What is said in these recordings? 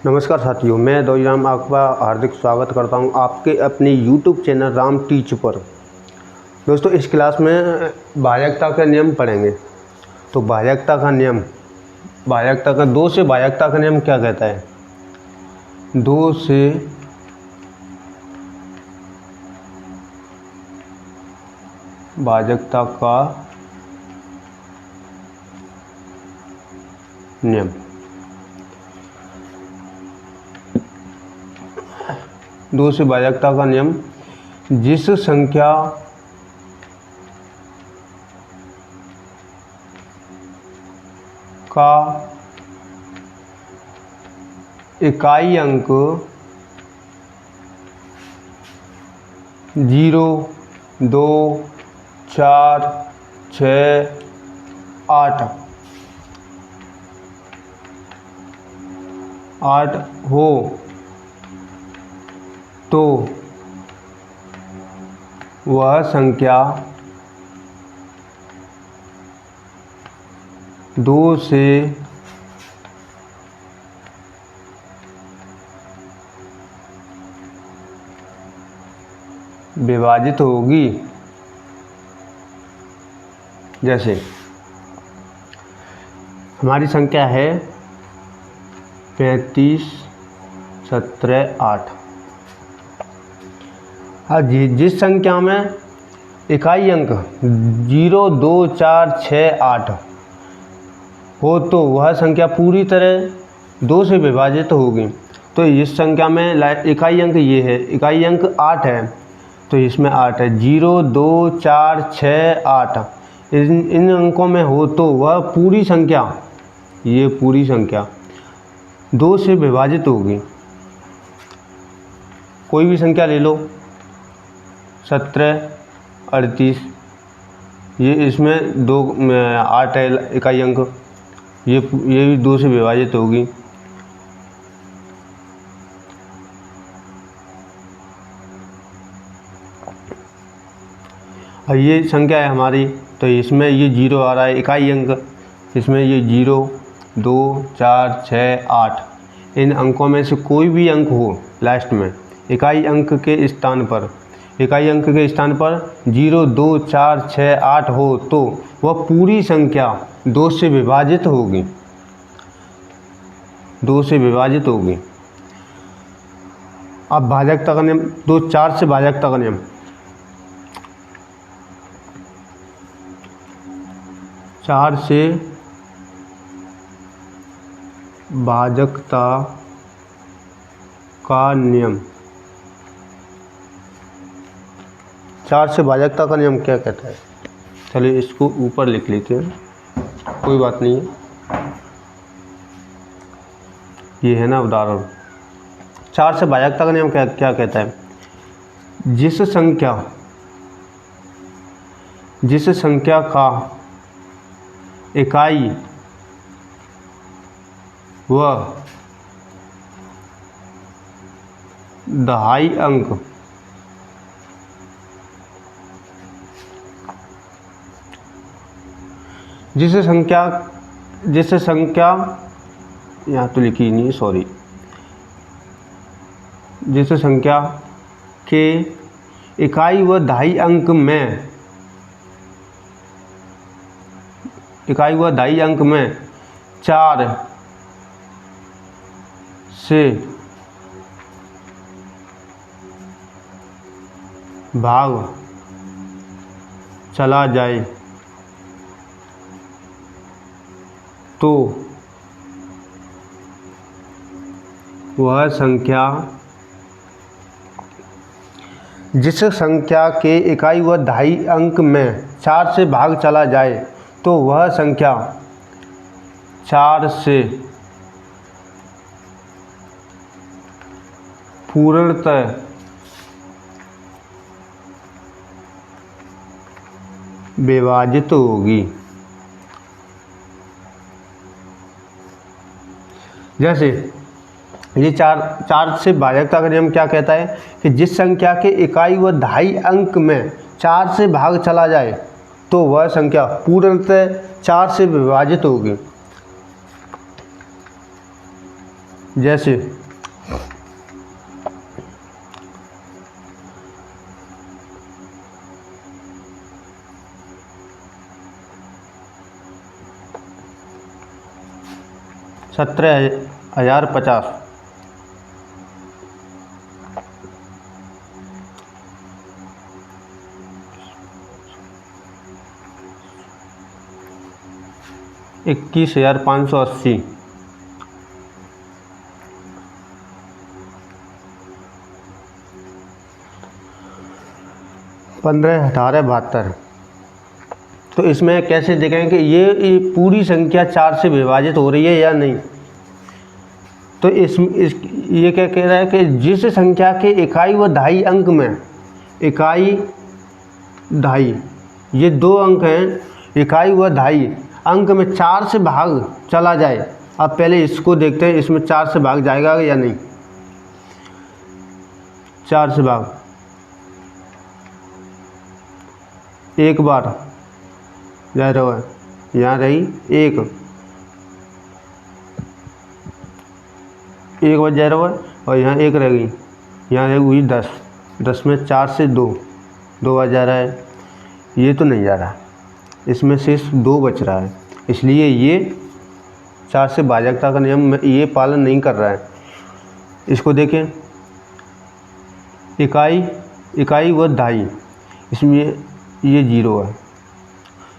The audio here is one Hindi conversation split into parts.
नमस्कार साथियों, मैं दौईराम आपका हार्दिक स्वागत करता हूं आपके अपने YouTube चैनल राम टीच पर। दोस्तों, इस क्लास में भाजकता के नियम पढ़ेंगे। तो भाजकता का नियम, दो से भाजकता का नियम क्या कहता है? दो से भाजकता का नियम। दो से भाजकता का नियम, जिस संख्या का इकाई अंक 0, 2, 4, 6, 8 हो तो वह संख्या 2 से विभाजित होगी। जैसे हमारी संख्या है 35, 17, 8। जिस संख्या में इकाई अंक 0, 2, 4, 6, 8 हो तो वह संख्या पूरी तरह 2 से विभाजित होगी। तो इस संख्या में इकाई अंक ये है, इकाई अंक 8 है, तो इसमें 8 है। 0, 2, 4, 6, 8 इन अंकों में हो तो वह पूरी संख्या, ये पूरी संख्या 2 से विभाजित होगी। कोई भी संख्या ले लो, 17, 38, ये इसमें 2 8 है इकाई अंक, ये भी 2 से विभाजित होगी। और ये संख्या है हमारी, तो इसमें ये 0 आ रहा है इकाई अंक, इसमें ये 0, 2, 4, 6, 8 इन अंकों में से कोई भी अंक हो लास्ट में इकाई अंक के स्थान पर 0, 2, 4, 6, 8 हो तो वह पूरी संख्या 2 से विभाजित होगी। 2 से विभाजित होगी। अब भाजकता का नियम, 2, 4 से भाजकता का नियम। 4 से भाजकता का नियम। 4 से भाजकता का नियम क्या कहता है? चलिए इसको ऊपर लिख लेते हैं, कोई बात नहीं है। ये है ना उदाहरण। 4 से भाजकता का नियम क्या कहता है? जिस संख्या का इकाई व दहाई अंक जिस संख्या यहाँ तो लिखी नहीं, सॉरी, जिस संख्या के इकाई व दहाई अंक में 4 से भाग चला जाए तो वह संख्या, जिस संख्या के इकाई व दहाई अंक में 4 से भाग चला जाए तो वह संख्या 4 से पूर्णतः विभाजित होगी। जैसे ये 4 से भाजकता का नियम क्या कहता है कि जिस संख्या के इकाई व दहाई अंक में 4 से भाग चला जाए तो वह संख्या पूर्णतः 4 से विभाजित होगी। जैसे 17,050, 21,580, 15,18,72। तो इसमें कैसे देखें कि ये पूरी संख्या 4 से विभाजित हो रही है या नहीं। तो ये क्या कह रहा है कि जिस संख्या के इकाई व दहाई अंक में, इकाई दहाई ये दो अंक हैं, इकाई व दहाई अंक में 4 से भाग चला जाए। अब पहले इसको देखते हैं, इसमें 4 से भाग जाएगा या नहीं। 4 से भाग एक बार जा रहा है, यहाँ रही एक बार जा रहा है, और यहाँ एक रह गई, यहाँ रह हुई 10, 10 में 4 से 2 बार जा रहा है, ये तो नहीं जा रहा, इसमें शेष 2 बच रहा है, इसलिए ये 4 से भाजकता का नियम ये पालन नहीं कर रहा है। इसको देखें, इकाई व दहाई, इसमें ये 0 है,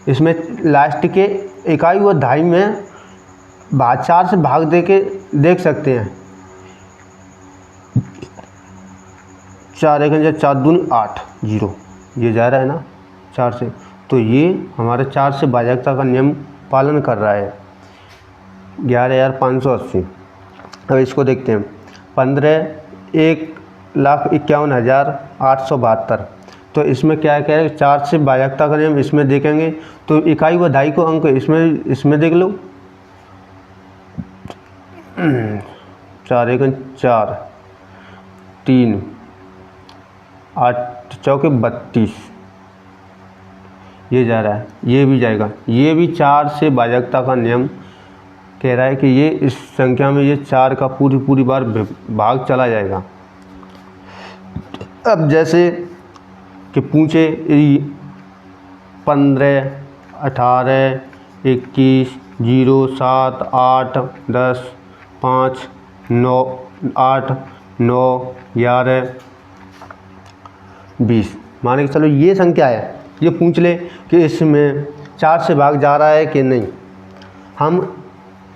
इसमें लास्ट के इकाई व दहाई में 4 से भाग दे के देख सकते हैं। 4 1 4 दूनी 8 0, ये जा रहा है ना 4 से, तो ये हमारे 4 से भाजकता का नियम पालन कर रहा है। 11,580। अब इसको देखते हैं, 15,51,872। तो इसमें क्या है, 4 से भाजकता का नियम इसमें देखेंगे तो इकाई व दहाई को अंक इसमें देख लो। 4 1 4 3 8 चौके 32, ये जा रहा है, ये भी जाएगा, ये भी 4 से भाजकता का नियम कह रहा है कि ये इस संख्या में ये 4 का पूरी बार भाग चला जाएगा। अब जैसे कि पूछे 15 18 21 0 7 8 10 5 9 8 9 11 20, मान के चलो ये संख्या है, ये पूछ ले कि इसमें 4 से भाग जा रहा है कि नहीं। हम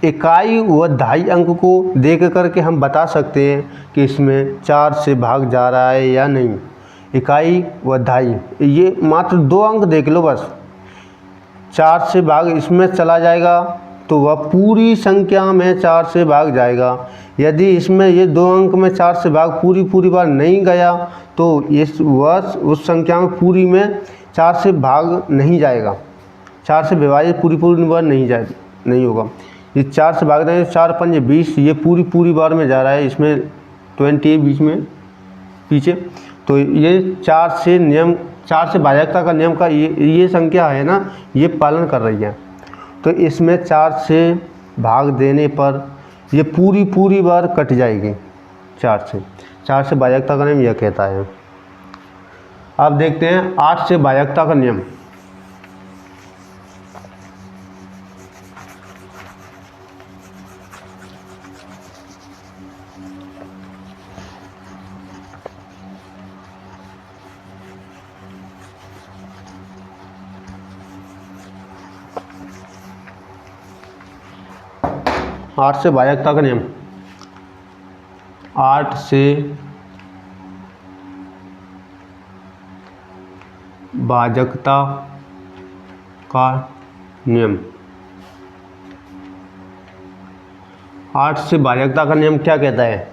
इकाई व दहाई अंक को देख करके हम बता सकते हैं कि इसमें 4 से भाग जा रहा है या नहीं। इकाई व दहाई ये मात्र 2 अंक देख लो बस, 4 से भाग इसमें चला जाएगा तो वह पूरी संख्या में 4 से भाग जाएगा। यदि इसमें ये 2 अंक में 4 से भाग पूरी बार नहीं गया तो वह उस संख्या में पूरी में 4 से भाग नहीं जाएगा, 4 से विभाजित पूरी बार नहीं होगा। ये 4 से भाग देंगे, 4 5 20, ये पूरी बार में जा रहा है, इसमें 20 बीच में पीछे, तो ये 4 से भाजकता का नियम का ये संख्या है ना, ये पालन कर रही है। तो इसमें 4 से भाग देने पर ये पूरी बार कट जाएगी 4 से भाजकता का नियम यह कहता है। अब देखते हैं 8 से भाजकता का नियम। आठ से भाजकता का नियम, 8 से भाजकता का नियम। 8 से भाजकता का नियम क्या कहता है,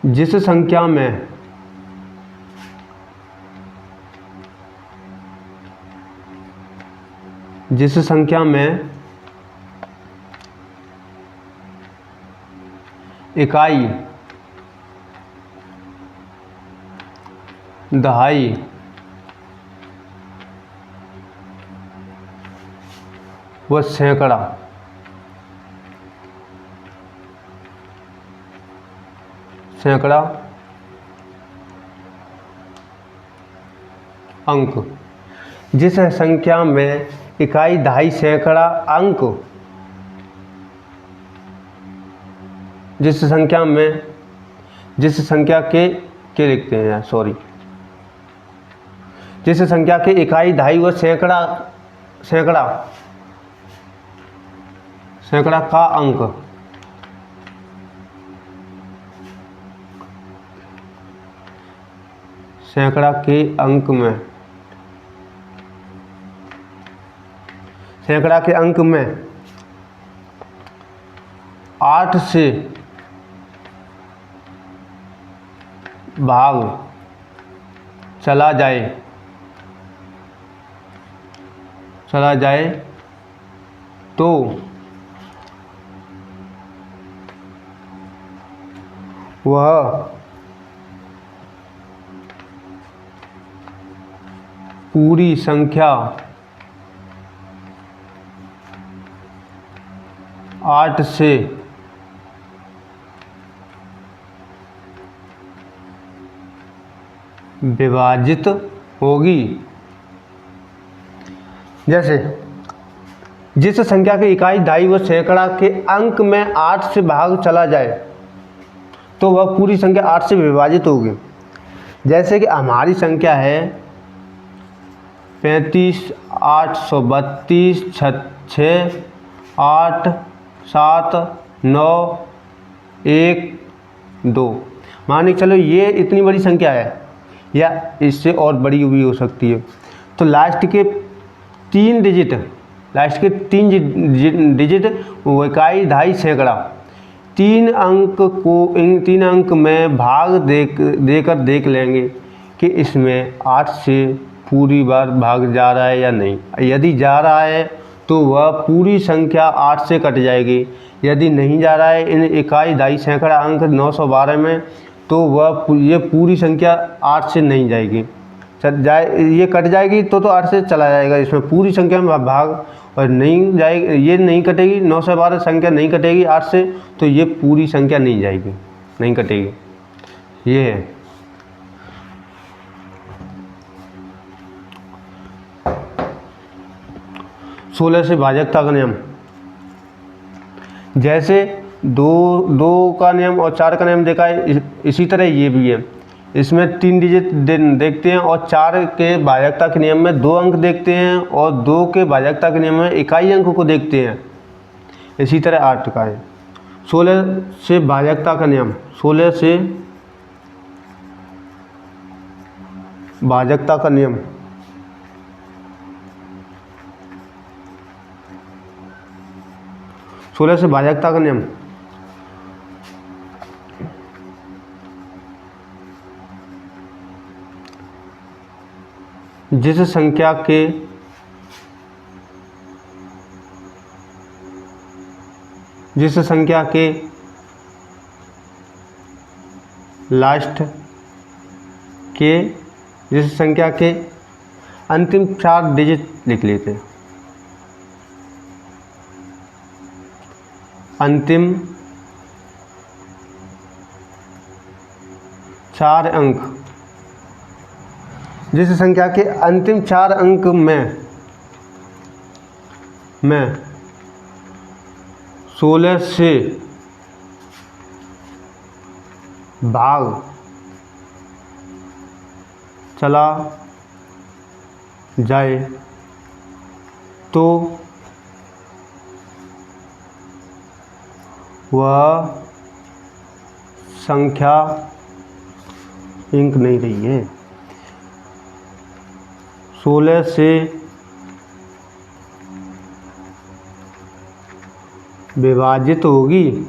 जिस संख्या में इकाई दहाई व सैकड़ा सैकड़ा अंक। जिस संख्या में इकाई दहाई सैकड़ा अंक, जिस संख्या के लिखते हैं, सॉरी, जिस संख्या के इकाई दहाई व सैकड़ा का अंक सैकड़ा के अंक में 8 से भाग चला जाए तो वह पूरी संख्या 8 से विभाजित होगी। जैसे जिस संख्या की इकाई दहाई व सैकड़ा के अंक में 8 से भाग चला जाए तो वह पूरी संख्या 8 से विभाजित होगी। जैसे कि हमारी संख्या है 35, 832, 6, 8, 7, 9, 1, 2। मान के चलो ये इतनी बड़ी संख्या है, या इससे और बड़ी भी हो सकती है। तो लास्ट के 3 डिजिट वो इकाई दहाई सैकड़ा 3 अंक को इन 3 अंक में भाग देकर देख लेंगे कि इसमें 8 से पूरी बार भाग जा रहा है या नहीं। यदि जा रहा है तो वह पूरी संख्या 8 से कट जाएगी। यदि नहीं जा रहा है इन इकाई दहाई सैकड़ा अंक 912 में, तो वह ये पूरी संख्या 8 से नहीं जाएगी, ये कट जाएगी तो 8 से चला जाएगा। इसमें पूरी संख्या में भाग और नहीं जाएगी, ये नहीं कटेगी, 912 संख्या नहीं कटेगी 8 से, तो ये पूरी संख्या नहीं जाएगी, नहीं कटेगी। ये है। सोलह से भाजकता का नियम। जैसे दो का नियम और 4 का नियम देखा है, इसी तरह ये भी है। इसमें 3 डिजिट देखते हैं और 4 के भाजकता के नियम में 2 अंक देखते हैं और 2 के भाजकता के नियम में इकाई अंक को देखते हैं। इसी तरह 8 का है। 16 से भाजकता का नियम। 16 से भाजकता का नियम। जिस संख्या के लास्ट के जिस संख्या के अंतिम 4 डिजिट लिख लेते हैं। अंतिम 4 अंक, जिस संख्या के अंतिम 4 अंक में 16 से भाग चला जाए तो वह संख्या इंक नहीं रही है। 16 से विभाजित होगी।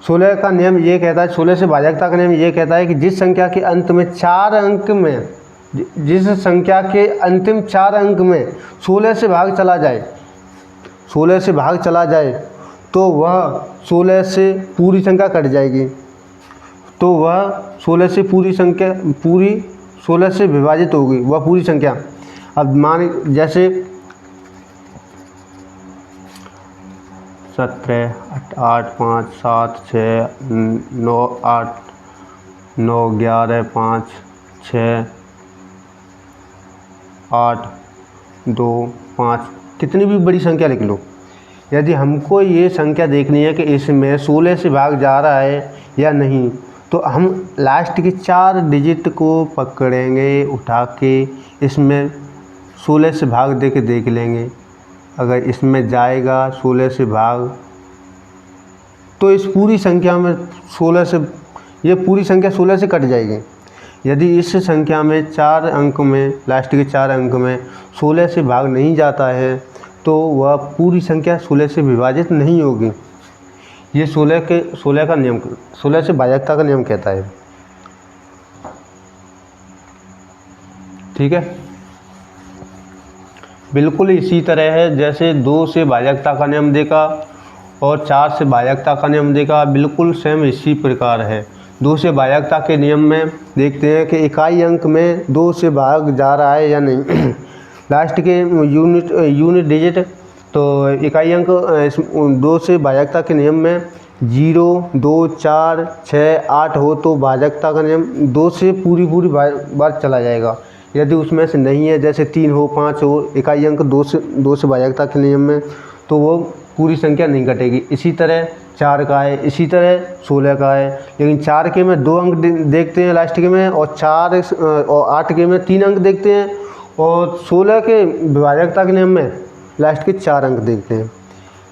16 का नियम ये कहता है, 16 से भाजकता का नियम ये कहता है कि जिस संख्या के अंत में 4 अंक में, जिस संख्या के अंतिम 4 अंक में 16 से भाग चला जाए, 16 से भाग चला जाए तो वह 16 से पूरी संख्या कट जाएगी, तो वह 16 से पूरी 16 से विभाजित होगी वह पूरी संख्या। अब मान जैसे 17, 8, 5, 7, 6, 9, 8, 9, 11, 5, 6, 8, 2, 5, कितनी भी बड़ी संख्या लिख लो। यदि हमको ये संख्या देखनी है कि इसमें 16 से भाग जा रहा है या नहीं, तो हम लास्ट के 4 डिजिट को पकड़ेंगे उठा के, इसमें 16 से भाग दे के देख लेंगे। अगर इसमें जाएगा 16 से भाग, तो इस पूरी संख्या में 16 से, ये पूरी संख्या 16 से कट जाएगी। यदि इस संख्या में 4 अंक में, लास्ट के 4 अंक में 16 से भाग नहीं जाता है, तो वह पूरी संख्या 16 से विभाजित नहीं होगी। ये 16 का नियम, 16 से भाज्यता का नियम कहता है। ठीक है, बिल्कुल इसी तरह है जैसे 2 से भाज्यता का नियम देखा और 4 से भाज्यता का नियम देखा, बिल्कुल सेम इसी प्रकार है। 2 से भाज्यता के नियम में देखते हैं कि इकाई अंक में 2 से भाग जा रहा है या नहीं। लास्ट के यूनिट डिजिट, तो इकाई अंक 2 से भाज्यता के नियम में 0, 2, 4, 6, 8 हो तो भाज्यता का नियम 2 से पूरी बार चला जाएगा। यदि उसमें से नहीं है, जैसे 3 हो, 5 हो, इकाई अंक 2 से भाज्यता के नियम में, तो वो पूरी संख्या नहीं कटेगी। इसी तरह 4 का है, इसी तरह 16 का है। लेकिन 4 के में 2 अंक देखते हैं लास्ट के में, और 8 के में 3 अंक देखते हैं, और 16 के विभाजकता के नियम में लास्ट के 4 अंक देखते हैं।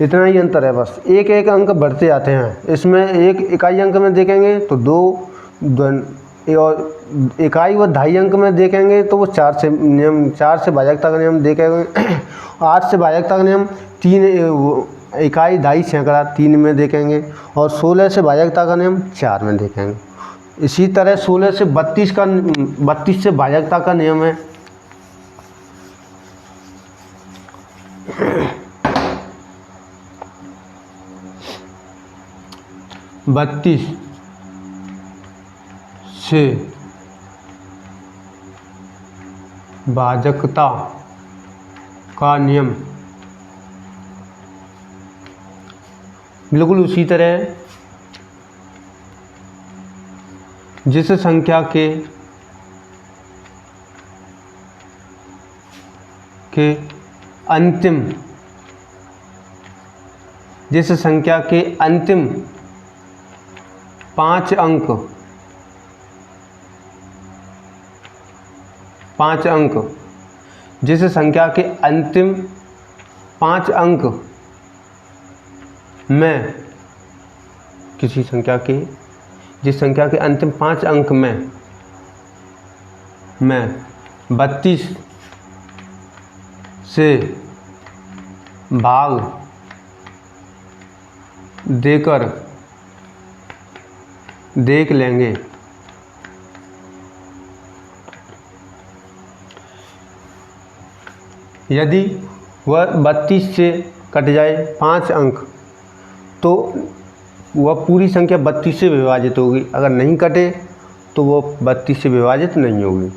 इतना ही अंतर है बस, एक एक अंक बढ़ते जाते हैं। इसमें एक इकाई अंक में देखेंगे तो 2, और इकाई व ढाई अंक में देखेंगे तो वो 4 से भाज्यता का नियम देखेंगे। 8 से भाज्यता का नियम 3, इकाई ढाई सैकड़ा 3 में देखेंगे, और 16 से भाज्यता का नियम 4 में देखेंगे। इसी तरह 16 से 32 से भाज्यता का नियम है। 32 से भाज्यता का नियम बिल्कुल उसी तरह जिस संख्या के अंतिम, जिस संख्या के अंतिम 5 अंक, जिस संख्या के अंतिम 5 अंक में, किसी संख्या के, जिस संख्या के अंतिम 5 अंक में 32 से भाग देकर देख लेंगे। यदि वह 32 से कट जाए 5 अंक, तो वह पूरी संख्या 32 से विभाजित होगी। अगर नहीं कटे तो वो 32 से विभाजित नहीं होगी।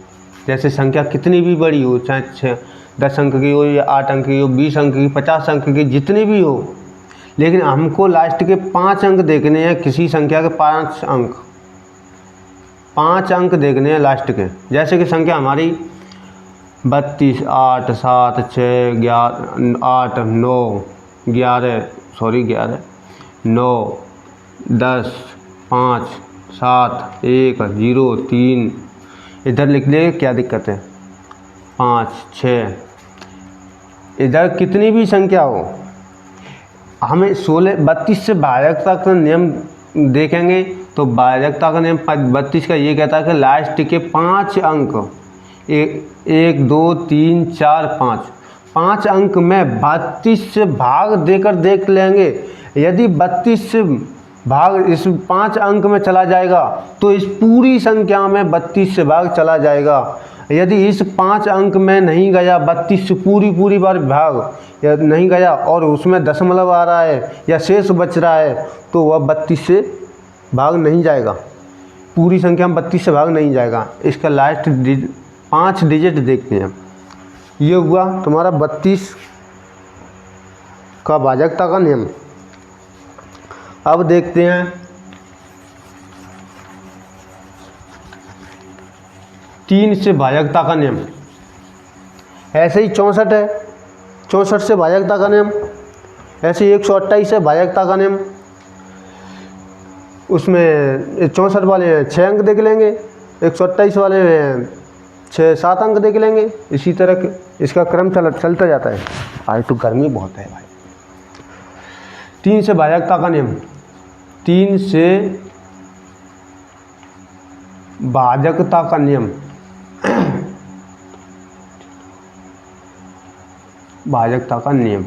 जैसे संख्या कितनी भी बड़ी हो, चाहे 10 अंक की हो या 8 अंक की हो, 20 अंक की, 50 अंक की, जितनी भी हो, लेकिन हमको लास्ट के 5 अंक देखने हैं। किसी संख्या के 5 अंक देखने हैं लास्ट के। जैसे कि संख्या हमारी 32, 8, 7, 6, 8, 9, 9, 10, 5, 7, 1, 0, 3, इधर लिख ले, क्या दिक्कत है, 5, 6, इधर कितनी भी संख्या हो, हमें 32 से भाज्यता का नियम देखेंगे तो भाज्यता का नियम 32 का ये कहता है कि लास्ट के 5 अंक, 1, 2, 3, 4, 5 अंक में 32 से भाग देकर देख लेंगे। यदि 32 से भाग इस 5 अंक में चला जाएगा तो इस पूरी संख्या में 32 से भाग चला जाएगा। यदि इस 5 अंक में नहीं गया, 32 से पूरी बार भाग या नहीं गया और उसमें दशमलव आ रहा है या शेष बच रहा है, तो वह 32 से भाग नहीं जाएगा। पूरी संख्या में 32 से भाग नहीं जाएगा। इसका लास्ट 5 डिजिट देखते हैं। ये हुआ तुम्हारा 32 का भाज्यता का नियम। अब देखते हैं 3 से भाजकता का नियम। ऐसे ही 64 है, 64 से भाजकता का नियम। ऐसे ही 128 है भाजकता का नियम। उसमें 64 वाले हैं 6 अंक देख लेंगे, 128 वाले हैं 6-7 अंक देख लेंगे। इसी तरह इसका क्रम चलता जाता है। आज तो गर्मी बहुत है भाई। 3 से भाजकता का नियम। 3 से भाजकता का नियम। भाजकता का नियम।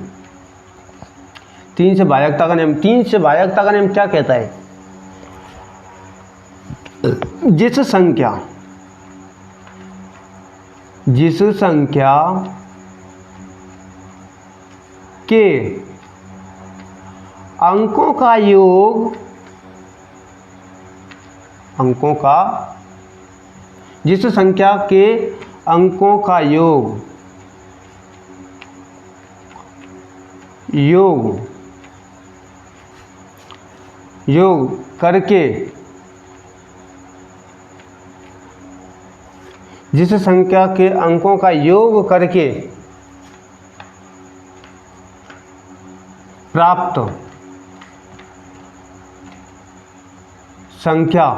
3 से भाजकता का नियम। 3 से भाजकता का नियम क्या कहता है? जिस संख्या के अंकों का योग, जिस संख्या के अंकों का योग करके, जिस संख्या के अंकों का योग करके प्राप्त संख्या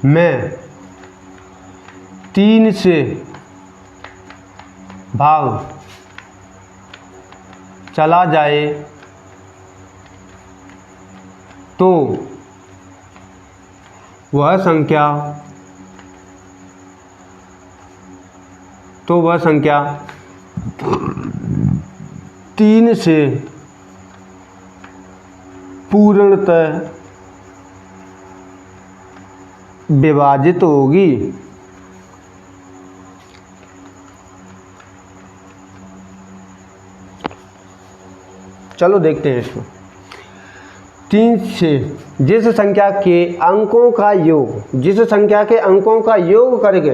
में 3 से भाग चला जाए तो वह संख्या 3 से पूर्णतः विभाजित होगी। चलो देखते हैं इसको। 3 से जिस संख्या के अंकों का योग करके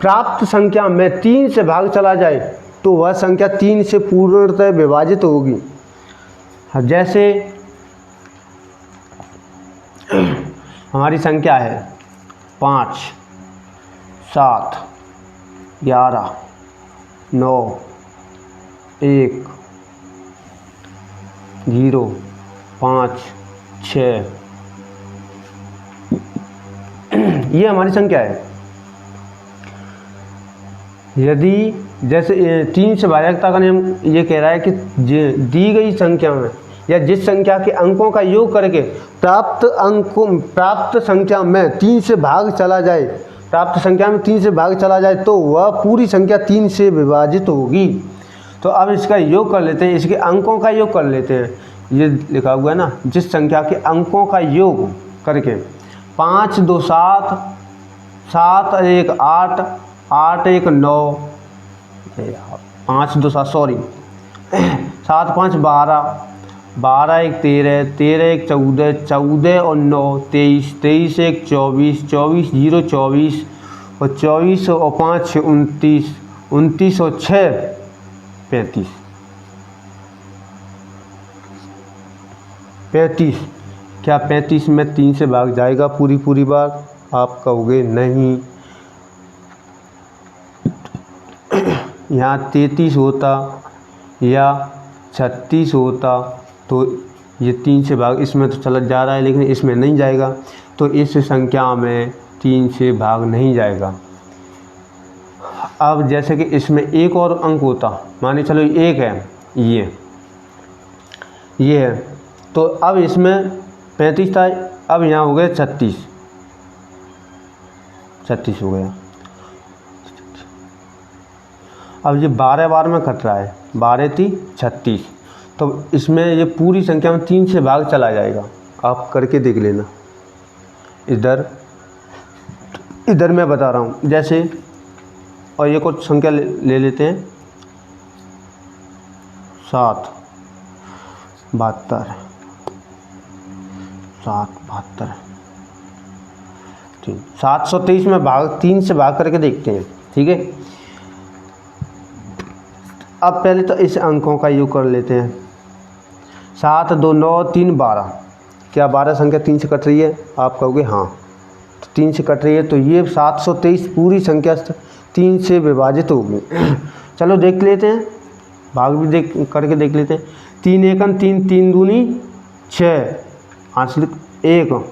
प्राप्त संख्या में 3 से भाग चला जाए तो वह संख्या 3 से पूर्णतः विभाजित होगी। जैसे हमारी संख्या है 5, 7, 11, 9, 1, 0, 5, 6। ये हमारी संख्या है। यदि जैसे 3 से भाजकता का नियम ये कह रहा है कि दी गई संख्या में या जिस संख्या के अंकों का योग करके प्राप्त संख्या में 3 से भाग चला जाए तो वह पूरी संख्या 3 से विभाजित होगी। तो अब इसका योग कर लेते हैं, इसके अंकों का योग कर लेते हैं। ये लिखा हुआ है ना, जिस संख्या के अंकों का योग करके 5, 2, 7, 7, 1, 8, 8, 1, 9, 5, 2, 7 सॉरी 7, 5, 12, 12, 1, 13, 13, 1, 14, 14 और 9, 23, 23, 1, 24, 24, 0, 24 और 24 और 5, 29, 29 और 6, 35। 35 क्या 35 में 3 से भाग जाएगा पूरी बार? आप कहोगे नहीं। यहाँ 33 होता या 36 होता तो ये 3 से भाग इसमें तो चला जा रहा है, लेकिन इसमें नहीं जाएगा, तो इस संख्या में 3 से भाग नहीं जाएगा। अब जैसे कि इसमें एक और अंक होता, माने चलो 1 है, ये है, तो अब इसमें 35 था, अब यहाँ हो गया 36 हो गया। अब ये 12 बार में कट रहा है, 12 थी 36, तो इसमें ये पूरी संख्या में 3 से भाग चला जाएगा। आप करके देख लेना। इधर मैं बता रहा हूँ जैसे, और ये कुछ संख्या ले लेते हैं 7, 72, 72 ठीक। 723 में 3 से भाग करके देखते हैं, ठीक है। अब पहले तो इस अंकों का योग कर लेते हैं। 7 2 9 3 12। क्या 12 संख्या 3 से कट रही है? आप कहोगे हाँ, तो 3 से कट रही है, तो ये 723 पूरी संख्या 3 से विभाजित होगी। चलो देख लेते हैं, भाग भी देख करके देख लेते हैं। 3 एकम 3, 3 दूनी 6, आंसलिक 1,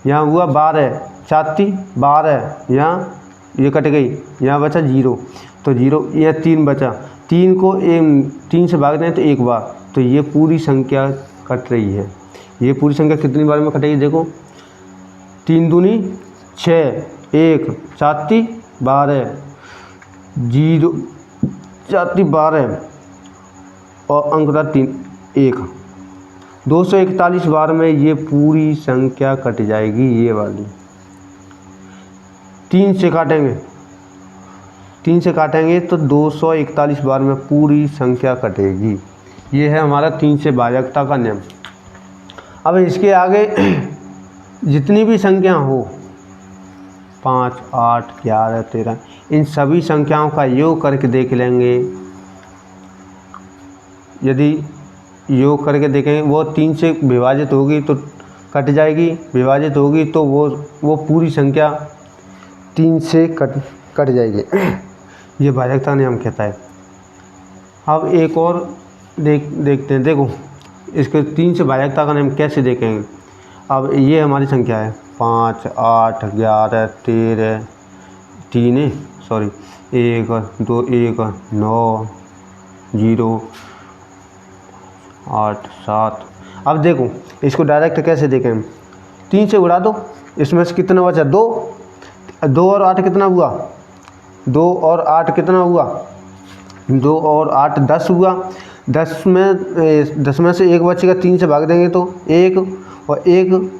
यहाँ हुआ 12, 4 12, यहाँ ये कट गई, यहाँ बचा 0, तो 0, यह 3 बचा। 3 को 3 से भाग दें तो एक बार, तो ये पूरी संख्या कट रही है। ये पूरी संख्या कितनी बार में कटेगी? देखो, 3 दूनी 6, 1, 4 12, 0, 4 12 और अंक था 3 1, 241 बार में ये पूरी संख्या कट जाएगी। ये वाली 3 से काटेंगे, 3 से काटेंगे तो 241 बार में पूरी संख्या कटेगी। ये है हमारा 3 से भाजकता का नियम। अब इसके आगे जितनी भी संख्या हो, 5 8 11 13, इन सभी संख्याओं का योग करके देख लेंगे। यदि योग करके देखें, वो 3 से विभाजित होगी तो कट जाएगी, विभाजित होगी तो वो पूरी संख्या 3 से कट जाएगी। ये भाजकता नियम कहता है। अब एक और देखते हैं। देखो, इसके 3 से भाजकता का नियम कैसे देखेंगे। अब ये हमारी संख्या है 5 8 11 13, 1 2 1 9 0 8 7। अब देखो, इसको डायरेक्ट कैसे देखें। 3 से उड़ा दो, इसमें से कितना बचा? 2 और 8 कितना हुआ? 2 और 8 कितना हुआ? 2 और 8 10 हुआ। 10 में से एक बचेगा, 3 से भाग देंगे तो 1, और 1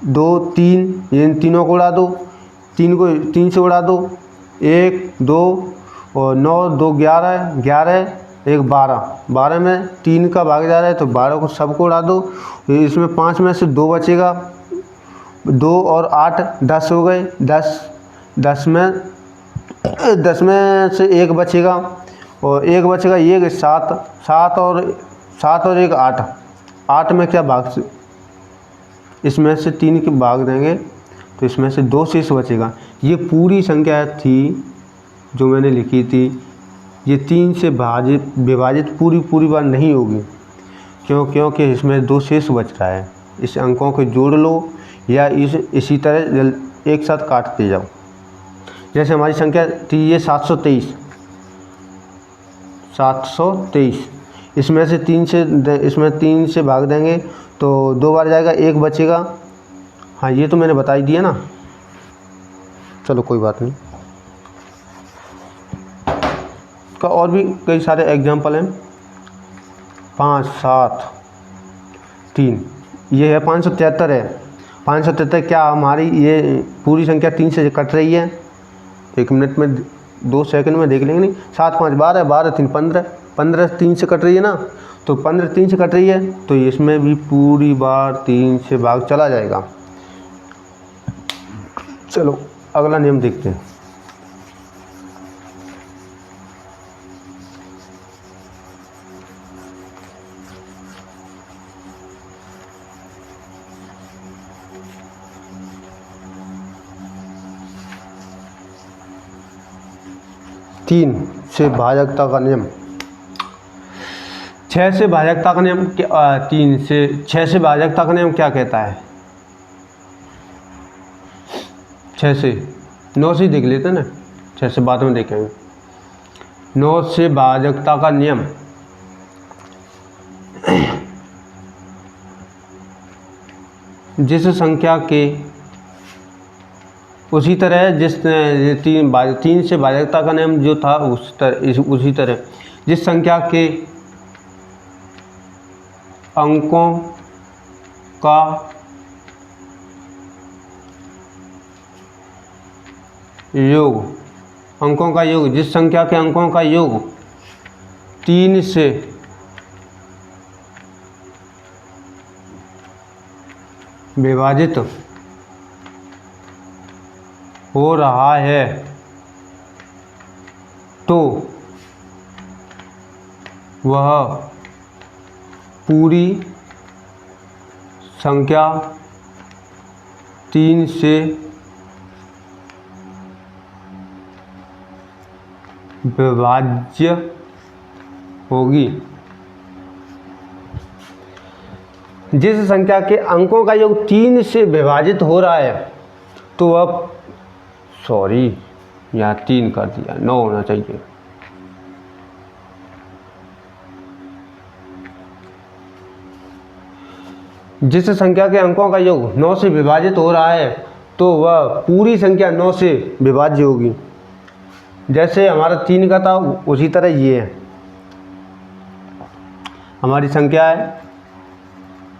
2 3, इन तीनों को उड़ा दो। 3 को 3 से उड़ा दो, 1 2 और 9 2 11, 11 1 12, 12 में 3 का भाग जा रहा है तो 12 को सबको उड़ा दो। इसमें 5 में से 2 बचेगा, 2 और 8 10 हो गए। 10 में से एक बचेगा, और एक बचेगा, ये 7 7 और 1 8। 8 में क्या भाग, इसमें से 3 के भाग देंगे तो इसमें से 2 शेष बचेगा। ये पूरी संख्या थी जो मैंने लिखी थी। ये 3 से विभाजित पूरी बार नहीं होगी, क्योंकि इसमें 2 शेष बच रहा है। इस अंकों को जोड़ लो या इसी तरह एक साथ काटते जाओ। जैसे हमारी संख्या थी ये 723, इसमें 3 से भाग देंगे तो 2 बार जाएगा, 1 बचेगा। हाँ, ये तो मैंने बता ही दिया ना, चलो कोई बात नहीं। का और भी कई सारे एग्जाम्पल हैं। 5 7 3, ये है 573 है। 573 क्या हमारी ये पूरी संख्या 3 से कट रही है? 1 मिनट में 2 सेकंड में देख लेंगे। नहीं, 7 5 12, 12 3 15, 15 3 से कट रही है ना, तो 15 3 से कट रही है तो इसमें भी पूरी बार 3 से भाग चला जाएगा। चलो अगला नियम देखते हैं। तीन से भाजकता का नियम। 6 से भाजकता का नियम क्या? 6 से भाजकता का नियम क्या कहता है? 6 से 9 से देख लेते हैं ना, 6 से बाद में देखेंगे। 9 से भाजकता का नियम जिस संख्या के उसी तरह जिस 3 से भाजकता का नियम जो था उसी तरह जिस संख्या के अंकों का योग, जिस संख्या के अंकों का योग 3 से विभाजित हो रहा है तो वह पूरी संख्या 3 से विभाज्य होगी। जिस संख्या के अंकों का योग 3 से विभाजित हो रहा है तो वह, सॉरी यहाँ 3 कर दिया, 9 होना चाहिए। जिस संख्या के अंकों का योग 9 से विभाजित हो रहा है तो वह पूरी संख्या 9 से विभाज्य होगी। जैसे हमारा 3 का था उसी तरह ये है, हमारी संख्या है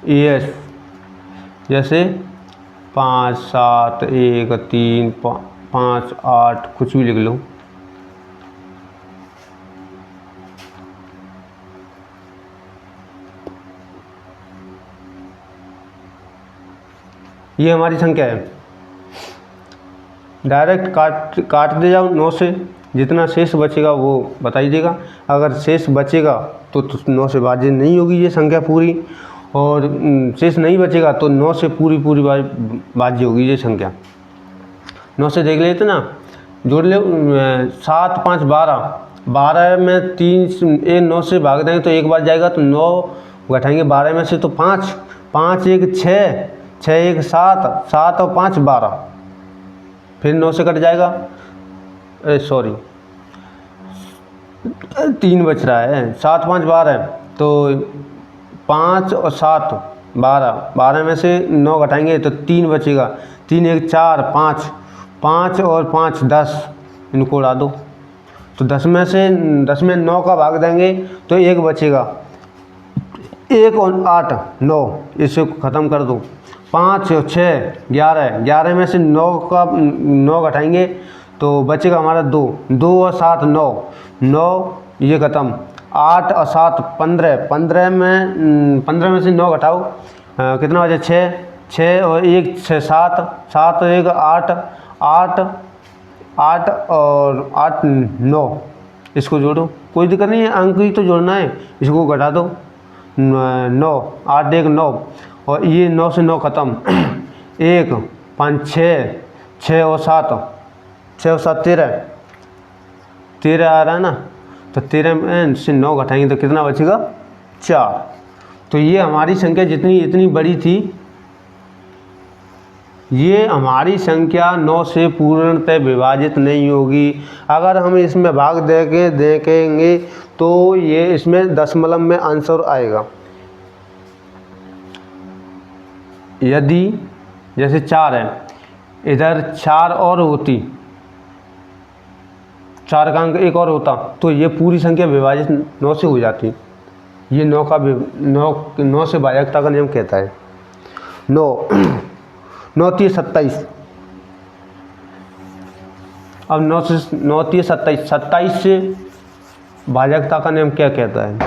एस, जैसे 5 7 1 3 5 8 कुछ भी लिख लो। ये हमारी संख्या है। डायरेक्ट काट दे जाओ 9 से, जितना शेष बचेगा वो बता ही देगा। अगर शेष बचेगा तो 9 से भाज्य नहीं होगी ये संख्या पूरी, और शेष नहीं बचेगा तो 9 से पूरी भाज्य होगी ये संख्या। 9 से देख लेते ना, जोड़ ले। 7 5 12, 12 में 3 9 से भाग देंगे तो एक बार जाएगा, तो 9 घटाएंगे 12 में से तो 5, 5 1 6, 6 1 7, 7 और 5 12, फिर 9 से कट जाएगा, सॉरी 3 बच रहा है। 7 5 12, तो 5 और 7 12, 12 में से 9 घटाएंगे तो 3 बचेगा, 3 1 4 5, 5 और 5 10, इनको उड़ा दो तो 10 में से 10 में 9 का भाग देंगे तो 1 बचेगा, 1 और 8 9, इसे ख़त्म कर दो। 5 और 6 11, 11 में से 9 घटाएंगे तो बचेगा हमारा 2, 2 और 7 9, 9 ये ख़त्म। 8 और 7 15, 15 में से 9 घटाओ, कितना बचे 6, 6 और 1 6 7, 7 और 1 8, 8 8 और 8 9, इसको जोड़ो, कोई दिक्कत नहीं है, अंक ही तो जोड़ना है, इसको घटा दो। 9 8 1 9, और ये 9 से 9 ख़त्म। 1 5 6, 6 और 7, 6 और 7 13, 13 आ रहा है ना, तो 13 में से 9 घटाएंगे तो कितना बचेगा 4। तो ये हमारी संख्या जितनी इतनी बड़ी थी, ये हमारी संख्या 9 से पूर्णतः विभाजित नहीं होगी। अगर हम इसमें भाग देखेंगे तो ये इसमें दशमलव में आंसर आएगा। यदि जैसे 4 है, इधर 4 और होती, 4 का अंक 1 और होता तो ये पूरी संख्या विभाजित 9 से हो जाती। ये 9 से भाजकता का नियम कहता है। 9 9 3 27, अब 9 से 9 3 27, 27 से भाजकता का नियम क्या कहता है?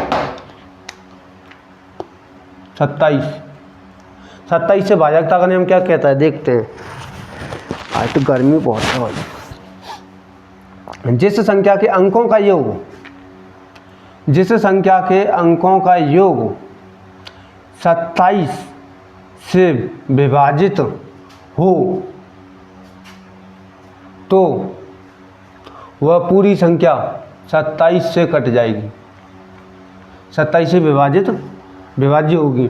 27 से भाजकता का नियम क्या कहता है देखते हैं। आज तो गर्मी बहुत है भाई। जिस संख्या के अंकों का योग 27 से विभाजित हो तो वह पूरी संख्या 27 से कट जाएगी, 27 से विभाज्य होगी।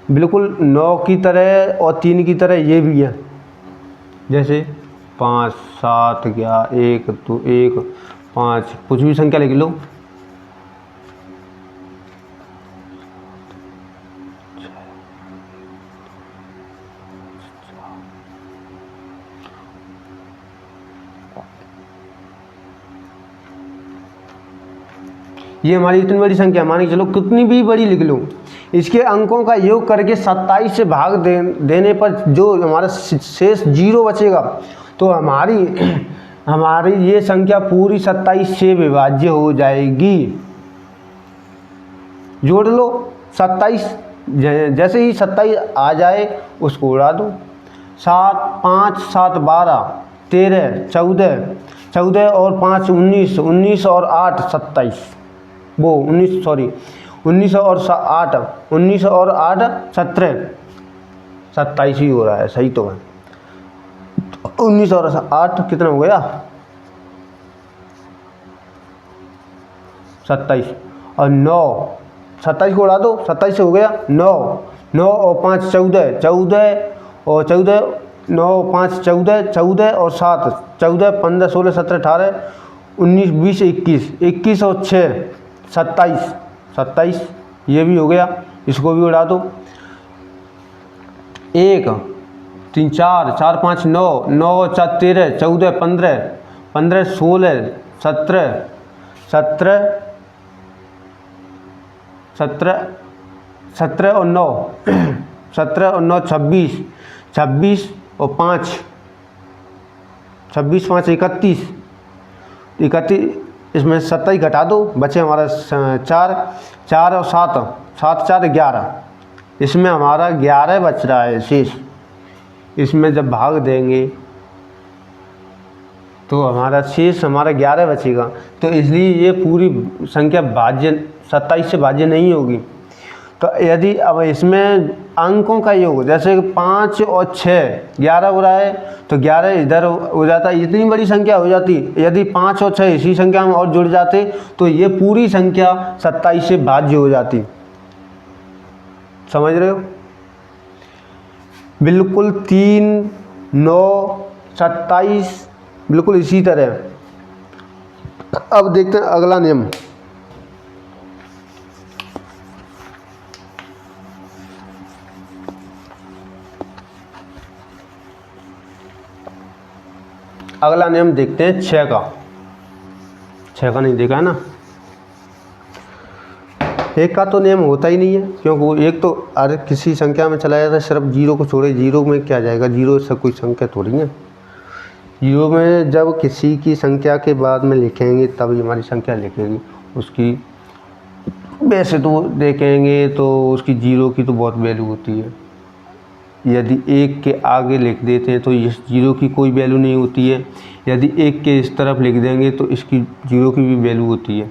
बिल्कुल 9 की तरह और 3 की तरह ये भी है, जैसे 5 7 11 1 2 1 5, कुछ भी संख्या लिख लो। ये हमारी इतनी बड़ी संख्या, मान के चलो कितनी भी बड़ी लिख लो, इसके अंकों का योग करके 27 से भाग देने पर जो हमारा शेष 0 बचेगा, तो हमारी ये संख्या पूरी 27 से विभाज्य हो जाएगी। जोड़ लो 27, जैसे ही 27 आ जाए उसको उड़ा दो। 7 5 7 12 13 14, 14 और 5 19, 19 और 8 27, वो 19 सॉरी 19 और 8, 19 और 8 17, 27 ही हो रहा है, सही तो है। 19 और 8 कितना हो गया? 27। और 9, 27 को उड़ा दो, 27 से हो गया 9, 9 और 5 14, 14 और 14, 9 5 14, 14 और 7 14, 15 16 17 18 19 20 21, 21 और 6 27, 27 ये भी हो गया, इसको भी उड़ा दो। 1 3 4 4 5 9, 9 4 13, 14 15, 15 16 17, 17 17 17 और 9 17 और 9 26, 26 और 5 26 5 31, 31 इसमें 27 घटा दो, बचे हमारा 4, 4 और 7, 7 4 11, इसमें हमारा 11 बच रहा है शेष। इसमें जब भाग देंगे तो हमारा शेष हमारा 11 बचेगा, तो इसलिए ये पूरी संख्या भाज्य 27 से भाज्य नहीं होगी। तो यदि अब इसमें अंकों का योग, जैसे 5 और 6 11 हो रहा है, तो 11 इधर हो जाता है, इतनी बड़ी संख्या हो जाती। यदि 5 और 6 इसी संख्या में और जुड़ जाते तो ये पूरी संख्या 27 से भाज्य हो जाती। समझ रहे हो? बिल्कुल 3 9 27 बिल्कुल इसी तरह। अब देखते हैं अगला नियम। अगला नियम देखते हैं 6 का। 6 का नहीं देखा है ना? 1 का तो नियम होता ही नहीं है, क्योंकि 1 तो अरे किसी संख्या में चला जाता है, सिर्फ 0 को छोड़े। 0 में क्या जाएगा? 0 से कोई संख्या थोड़ी है। 0 में जब किसी की संख्या के बाद में लिखेंगे तभी हमारी संख्या लिखेगी उसकी। वैसे तो देखेंगे तो उसकी 0 की तो बहुत वैल्यू होती है। यदि 1 के आगे लिख देते हैं तो इस 0 की कोई वैल्यू नहीं होती है। यदि 1 के इस तरफ लिख देंगे तो इसकी 0 की भी वैल्यू होती है।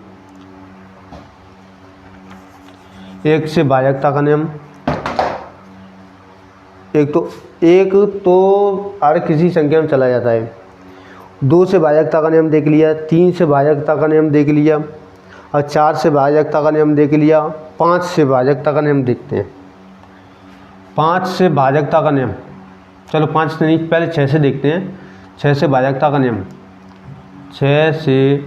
1 से भाजकता का नियम। एक तो हर किसी संख्या में चला जाता है। 2 से भाजकता का नियम देख लिया, 3 से भाजकता का नियम देख लिया, और 4 से भाजकता का नियम देख लिया। 5 से भाजकता का नियम देखते हैं। 5 से भाजकता का नियम, चलो 5 से नहीं, पहले 6 से देखते हैं। 6 से भाजकता का नियम। 6 से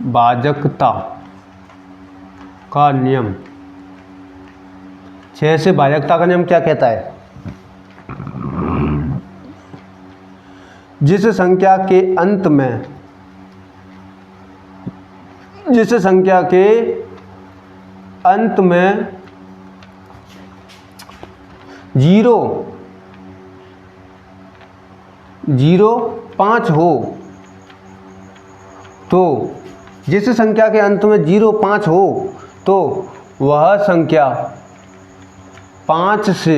भाजकता का नियम। 6 से भाजकता का नियम क्या कहता है? जिस संख्या के अंत में 0 5 हो, तो जिस संख्या के अंत में 0 5 हो तो वह संख्या 5 से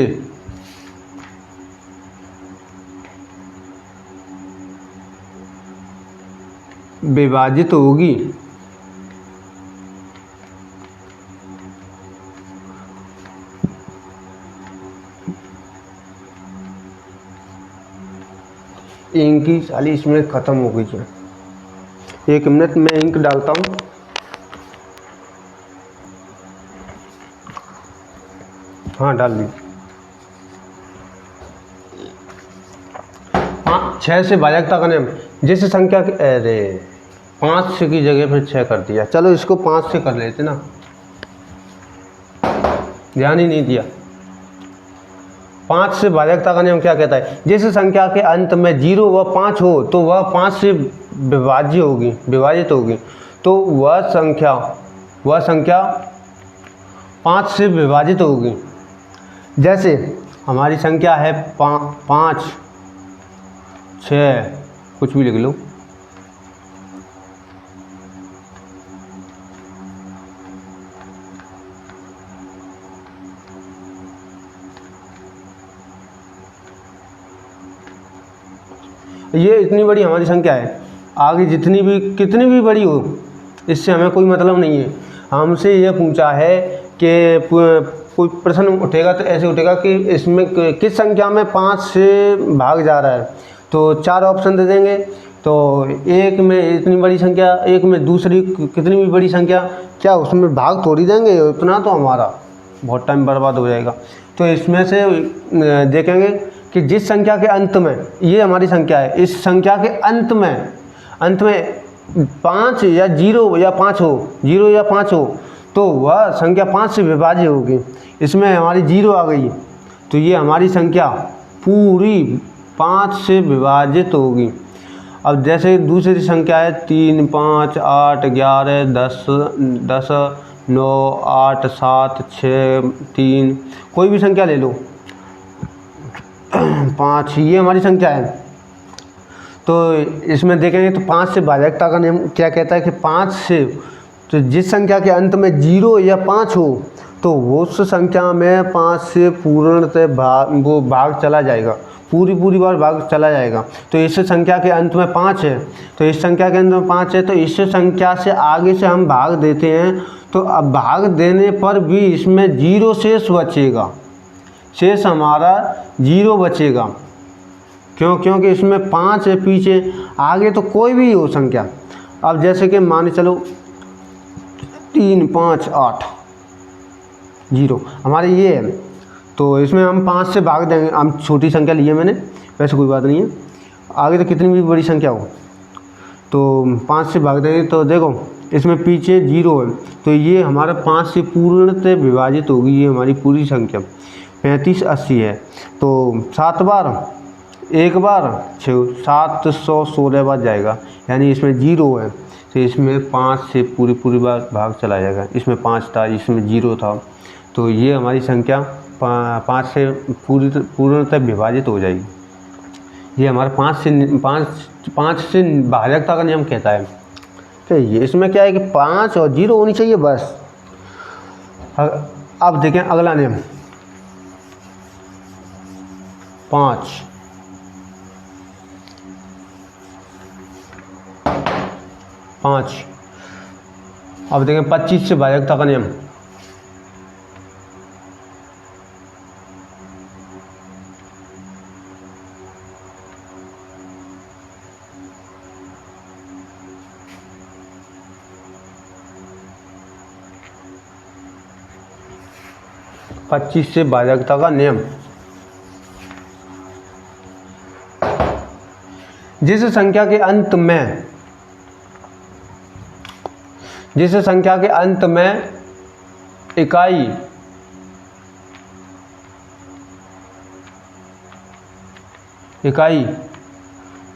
विभाजित होगी। इंक की साली इसमें ख़त्म हो गई है। 1 मिनट में इंक डालता हूँ। हाँ डाल दी। 6 से भाजकता का नियम। जिस संख्या के, अरे 5 से की जगह पर 6 कर दिया। चलो इसको 5 से कर लेते ना, ध्यान ही नहीं दिया। 5 से भाजकता का नियम क्या कहता है? जिस संख्या के अंत में 0 व 5 हो तो वह 5 से विभाजित होगी। तो वह संख्या 5 से विभाजित होगी। जैसे हमारी संख्या है 5 6, कुछ भी लिख लो। ये इतनी बड़ी हमारी संख्या है। आगे कितनी भी बड़ी हो, इससे हमें कोई मतलब नहीं है। हमसे ये पूछा है कि कोई प्रश्न उठेगा तो ऐसे उठेगा कि इसमें किस संख्या में 5 से भाग जा रहा है, तो 4 ऑप्शन दे देंगे। तो एक में इतनी बड़ी संख्या, एक में दूसरी कितनी भी बड़ी संख्या, क्या उसमें भाग थोड़ी देंगे, इतना तो हमारा बहुत टाइम बर्बाद हो जाएगा। तो इसमें से देखेंगे कि जिस संख्या के अंत में, ये हमारी संख्या है, इस संख्या के अंत में 5 या 0 या 5 हो, 0 या 5 हो, तो वह संख्या 5 से विभाज्य होगी। इसमें हमारी 0 आ गई, तो ये हमारी संख्या पूरी 5 से विभाजित होगी। अब जैसे दूसरी संख्या है 3, 5, 8, 11, 10, 9, 8, 7, 6, 3, कोई भी संख्या ले लो, 5, ये हमारी संख्या है। तो इसमें देखेंगे तो 5 से भाजकता का नियम क्या कहता है कि 5 से, तो जिस संख्या के अंत में 0 या 5 हो, तो उस संख्या में 5 से पूर्णतः भाग चला जाएगा, पूरी बार भाग चला जाएगा। तो इस संख्या के अंत में 5 है, तो इस संख्या के अंत में 5 है, तो इस संख्या से आगे से हम भाग देते हैं, तो अब भाग देने पर भी इसमें 0 शेष बचेगा, शेष हमारा 0 बचेगा। क्योंकि इसमें 5 है पीछे, आगे तो कोई भी हो संख्या। अब जैसे कि मान चलो 3, 5, 8, 0 हमारे ये है, तो इसमें हम 5 से भाग देंगे। हम छोटी संख्या लिए मैंने, वैसे कोई बात नहीं है, आगे तो कितनी भी बड़ी संख्या हो, तो 5 से भाग देंगे। तो देखो इसमें पीछे 0 है, तो ये हमारा 5 से पूर्णतः विभाजित होगी, ये हमारी पूरी संख्या 35, 80 है। तो 7 बार, 1 बार 6, 716 बार जाएगा, यानी इसमें 0 है, तो इसमें 5 से पूरी बार भाग चला जाएगा। इसमें 5 था, इसमें 0 था, तो ये हमारी संख्या 5 से पूर्णतः विभाजित हो जाएगी। ये हमारा 5 से भाजकता का नियम कहता है। तो ये इसमें क्या है कि 5 और 0 होनी चाहिए बस। अब देखें अगला नियम, 5 अब देखें 25 से भाजकता का नियम। पच्चीस से भाजकता का नियम, जिस संख्या के अंत में इकाई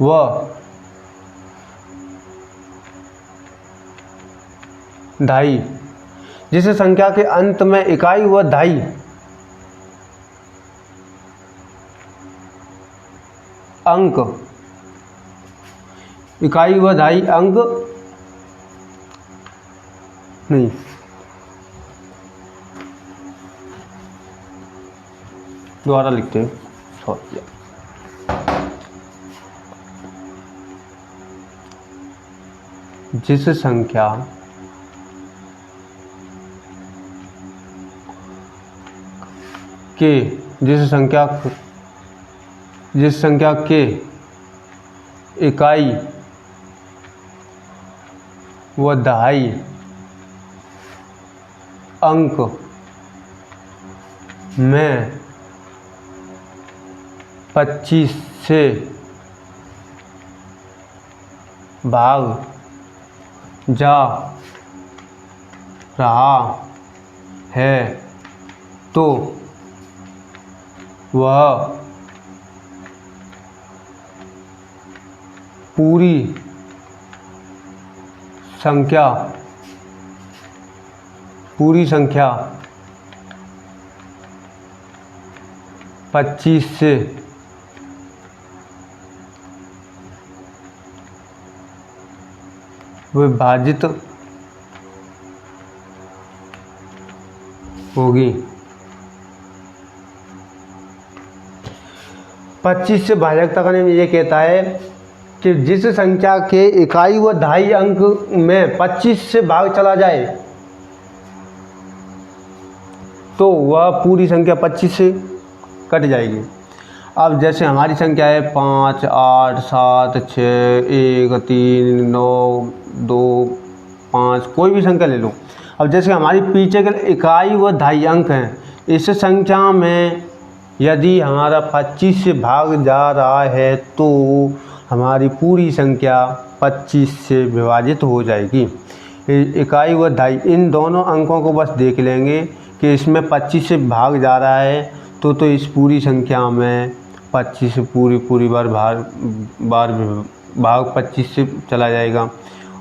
व दहाई, जिस संख्या के अंत में इकाई व दहाई अंक, इकाई व दहाई अंक नहीं, दोबारा लिखते हैं, सॉरी, जिस संख्या के इकाई व दहाई अंक में 25 से भाग जा रहा है, तो वह पूरी संख्या 25 से विभाजित होगी। 25 से भाजकता का नियम ये कहता है कि जिस संख्या के इकाई व दहाई अंक में 25 से भाग चला जाए तो वह पूरी संख्या 25 से कट जाएगी। अब जैसे हमारी संख्या है 5, 8, 7, 6, 1, 3, 9, 2, 5, कोई भी संख्या ले लो। अब जैसे हमारी पीछे के इकाई व दहाई अंक हैं, इस संख्या में यदि हमारा 25 से भाग जा रहा है तो हमारी पूरी संख्या 25 से विभाजित हो जाएगी। इकाई व दहाई इन दोनों अंकों को बस देख लेंगे कि इसमें 25 से भाग जा रहा है तो इस पूरी संख्या में 25 से पूरी बार भाग 25 से चला जाएगा।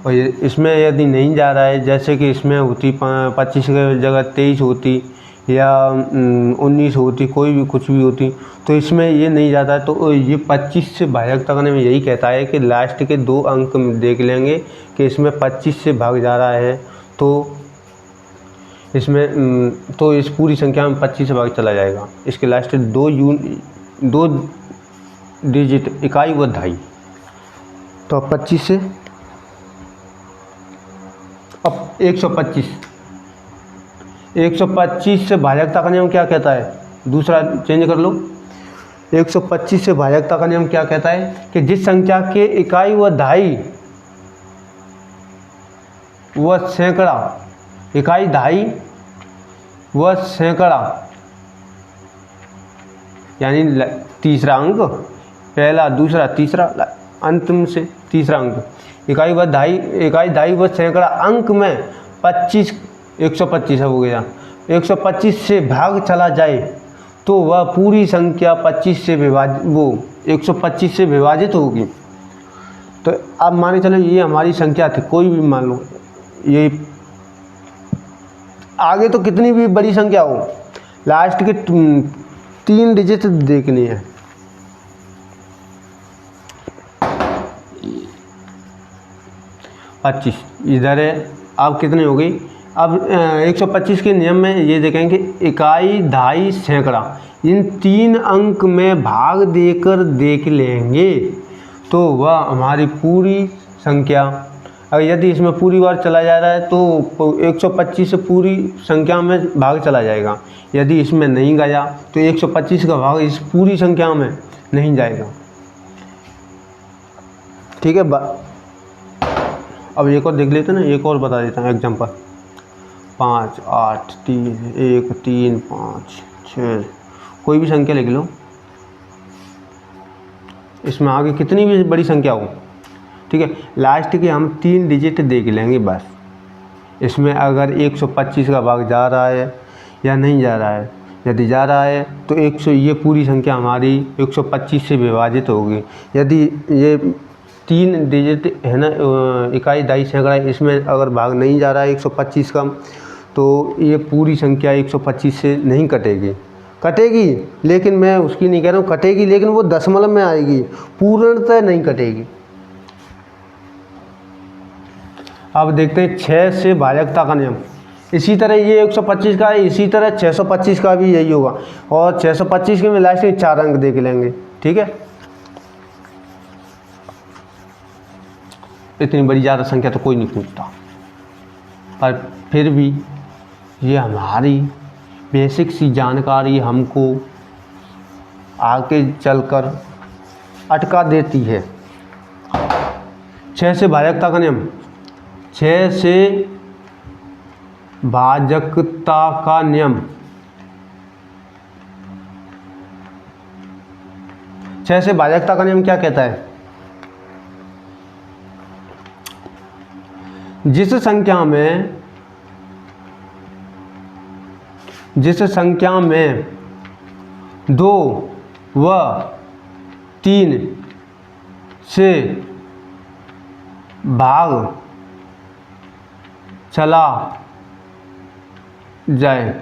और इसमें यदि नहीं जा रहा है, जैसे कि इसमें होती 25 की जगह 23 होती या 19 होती, कोई भी कुछ भी होती, तो इसमें ये नहीं जाता है। तो ये 25 से भाजक करने में यही कहता है कि लास्ट के 2 अंक देख लेंगे कि इसमें 25 से भाग जा रहा है तो इसमें तो इस पूरी संख्या में 25 से भाग चला जाएगा। इसके लास्ट 2 डिजिट इकाई व दहाई, तो अब 25 से अब 125 से भाजकता का नियम क्या कहता है, दूसरा चेंज कर लो। 125 से भाजकता का नियम क्या कहता है कि जिस संख्या के इकाई व दहाई व सैकड़ा, इकाई दहाई व सैकड़ा यानी तीसरा अंक, पहला दूसरा तीसरा, अंतिम से तीसरा अंक, इकाई दहाई व सैकड़ा अंक में 25 125 हो गया, 125 से भाग चला जाए तो वह पूरी संख्या 125 से विभाजित होगी। तो अब मान के चलो ये हमारी संख्या थी, कोई भी मान लो, ये आगे तो कितनी भी बड़ी संख्या हो, लास्ट के 3 डिजिट देखनी है। पच्चीस इधर है, अब कितनी हो गई, अब 125 के नियम में ये देखेंगे इकाई दहाई सैकड़ा इन 3 अंक में भाग देकर देख लेंगे तो वह हमारी पूरी संख्या, अगर यदि इसमें पूरी बार चला जा रहा है तो 125 से पूरी संख्या में भाग चला जाएगा। यदि इसमें नहीं गया तो 125 का भाग इस पूरी संख्या में नहीं जाएगा। ठीक है, अब एक और देख लेते हैं ना, एक और बता देता हूँ एग्जाम्पल। 5, 8, 3, 1, 3, 5, 6, कोई भी संख्या लिख लो, इसमें आगे कितनी भी बड़ी संख्या हो, ठीक है, लास्ट के हम 3 डिजिट देख लेंगे बस। इसमें अगर 125 का भाग जा रहा है या नहीं जा रहा है, यदि जा रहा है तो 100 ये पूरी संख्या हमारी 125 से विभाजित होगी। यदि ये 3 डिजिट है ना, इकाई दहाई सैकड़ा, इसमें अगर भाग नहीं जा रहा है 125 का तो ये पूरी संख्या 125 से नहीं कटेगी, लेकिन मैं उसकी नहीं कह रहा हूँ, कटेगी लेकिन वो दशमलव में आएगी, पूर्णतः नहीं कटेगी। अब देखते हैं 6 से भाजकता का नियम। इसी तरह ये 125 का है, इसी तरह 625 का भी यही होगा, और 625 के में लास्ट में 4 अंक देख लेंगे। ठीक है, इतनी बड़ी ज़्यादा संख्या तो कोई नहीं पूछता, पर फिर भी ये हमारी बेसिक सी जानकारी हमको आगे चलकर अटका देती है। 6 से भाजकता का नियम, 6 से भाजकता का नियम, 6 से भाजकता का नियम क्या कहता है, जिस संख्या में 2 व 3 से भाग चला जाए,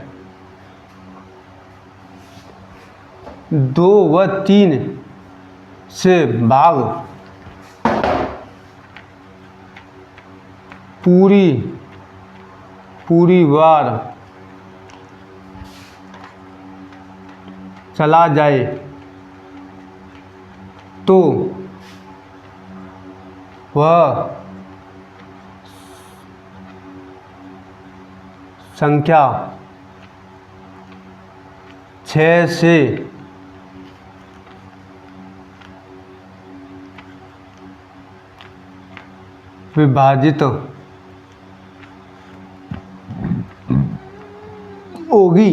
2 व 3 से भाग पूरी बार चला जाए तो वह संख्या 6 से विभाजित होगी।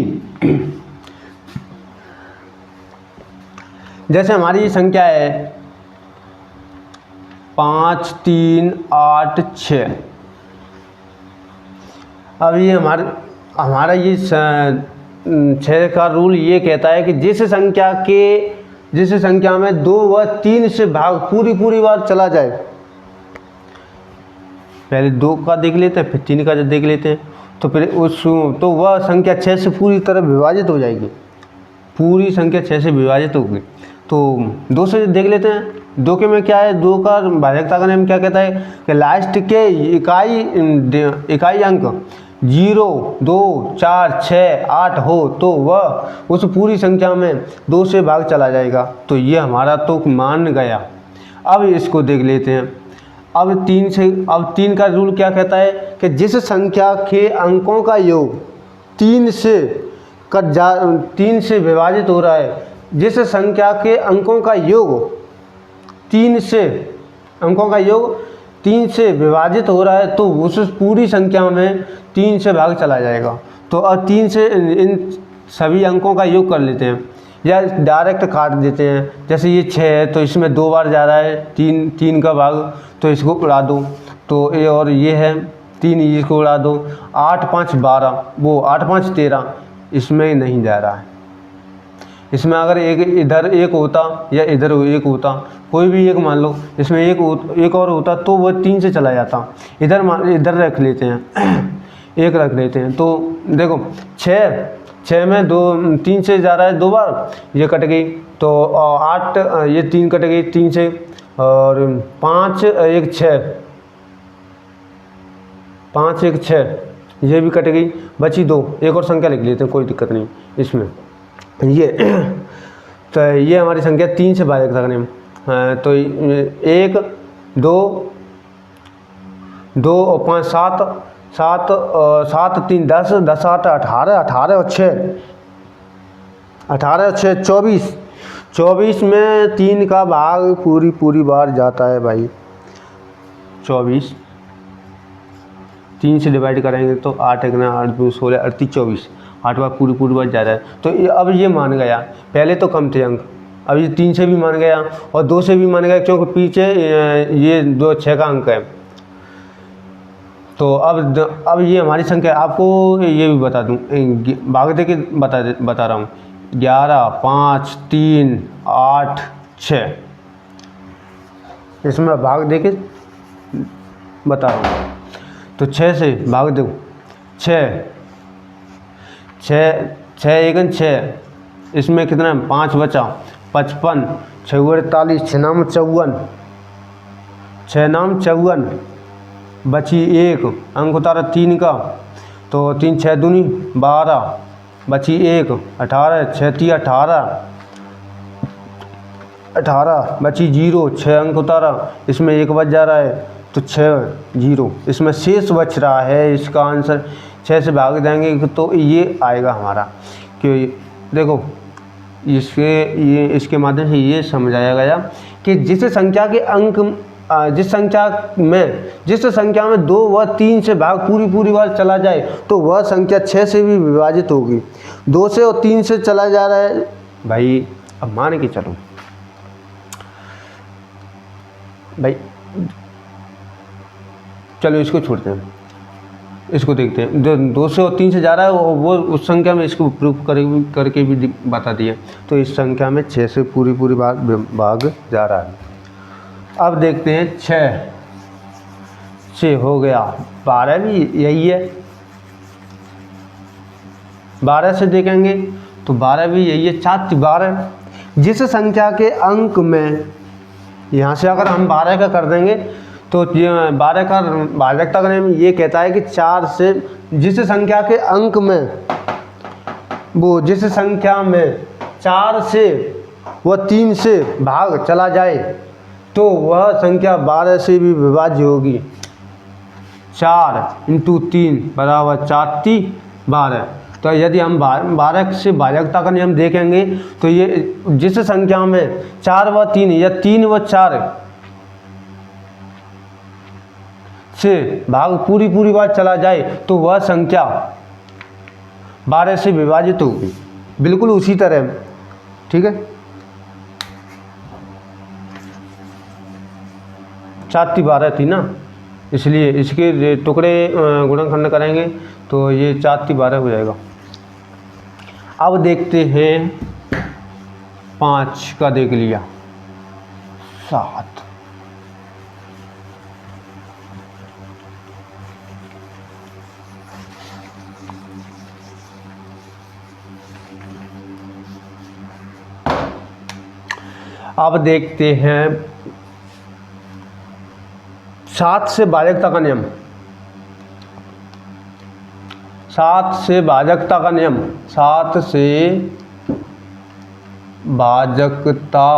जैसे हमारी ये संख्या है 5 3 8 6। अब ये हमारा ये 6 का रूल ये कहता है कि जिस संख्या में 2 व 3 से भाग पूरी बार चला जाए, पहले 2 का देख लेते हैं फिर 3 का जब देख लेते हैं, तो फिर तो वह संख्या 6 से पूरी तरह विभाजित हो जाएगी, पूरी संख्या 6 से विभाजित होगी। तो 2 से देख लेते हैं। 2 के में क्या है, 2 का भाजकता का नियम क्या कहता है कि लास्ट के इकाई अंक 0 2 4 6 8 हो तो वह उस पूरी संख्या में 2 से भाग चला जाएगा। तो ये हमारा तो मान गया। अब इसको देख लेते हैं। अब 3 का रूल क्या कहता है कि जिस संख्या के अंकों का योग 3 से विभाजित हो रहा है, जिस संख्या के अंकों का योग 3 से विभाजित हो रहा है तो उस पूरी संख्या में 3 से भाग चला जाएगा। तो अब 3 से इन सभी अंकों का योग कर लेते हैं या डायरेक्ट काट देते हैं। जैसे ये 6 है तो इसमें 2 बार जा रहा है 3 का भाग, तो इसको उड़ा दो। तो ये और ये है 3, इसको उड़ा दो। 8 5 12, वो 8 5 13, इसमें नहीं जा रहा है। इसमें अगर इधर एक होता या इधर एक होता, कोई भी एक मान लो, इसमें एक और होता तो वो 3 से चला जाता। इधर रख लेते हैं एक रख लेते हैं। तो देखो 6 में 3 से जा रहा है 2 बार, ये कट गई। तो 8 ये 3 कट गई 3 से, और 5 1 6, 5 1 6, ये भी कट गई, बची 2। एक और संख्या लिख लेते हैं, कोई दिक्कत नहीं इसमें। ये तो ये हमारी संख्या 3 से भाजक सकने में। तो 1 2 2 और 5 7 7 3 10 10 8 18 18 और 6 18 और 6 24। 24 में 3 का भाग पूरी बार जाता है भाई। 24 3 से डिवाइड करेंगे तो 8 1 8 2 16 38 24, 8 बार पूरी बार जा रहा है। तो अब ये मान गया। पहले तो कम थे अंक, अब ये 3 से भी मान गया और 2 से भी मान गया, क्योंकि पीछे ये 2 6 का अंक है। तो अब ये हमारी संख्या, आपको ये भी बता दूं, भाग दे के बता रहा हूँ। 11 5 3 8 6, इसमें भाग दे के बता रहा हूँ। तो 6 से भाग दो, 6 1 6, इसमें कितना है 5 बचा, 55 6 48, 6 नाम 54, 6 नाम 54, बची 1 अंक उतारा 3 का, तो 3 6 दूनी 12, बची 1 18 6 3 18, बची 0 6 अंक उतारा, इसमें 1 बच जा रहा है तो 6 0, इसमें शेष बच रहा है। इसका आंसर 6 से भाग देंगे तो ये आएगा हमारा। कि देखो इसके माध्यम से ये समझाया गया कि जिस संख्या के अंक जिस संख्या में 2 व 3 से भाग पूरी बार चला जाए तो वह संख्या 6 से भी विभाजित होगी। 2 से और 3 से चला जा रहा है भाई। अब मान के चलो भाई, चलो इसको छोड़ते हैं, इसको देखते हैं। जो 2 से और 3 से जा रहा है वो उस संख्या में इसको प्रूफ करके भी बता दिया। तो इस संख्या में 6 से पूरी बार भाग जा रहा है। अब देखते हैं 6 हो गया, 12 भी यही है। 12 से देखेंगे तो 12 भी यही है। 4 12, जिस संख्या के अंक में, यहाँ से अगर हम 12 का कर देंगे तो 12 का भाजकता का नियम ये कहता है कि 4 से जिस संख्या के अंक में जिस संख्या में 4 से व 3 से भाग चला जाए तो वह संख्या 12 से भी विभाज्य होगी। 4 × 3 बराबर 4 × 12। तो यदि हम 12 से भाजकता का नियम देखेंगे तो ये जिस संख्या में 4 व 3 या 3 व 4 से भाग पूरी बार चला जाए तो वह संख्या 12 से विभाजित होगी। बिल्कुल उसी तरह, ठीक है। 4 × 12 थी ना, इसलिए इसके टुकड़े गुणनखंड करेंगे तो ये 4 × 12 हो जाएगा। अब देखते हैं 5 का, देख लिया 7। अब देखते हैं 7 से भाजकता का नियम। 7 से भाजकता का नियम, 7 से भाजकता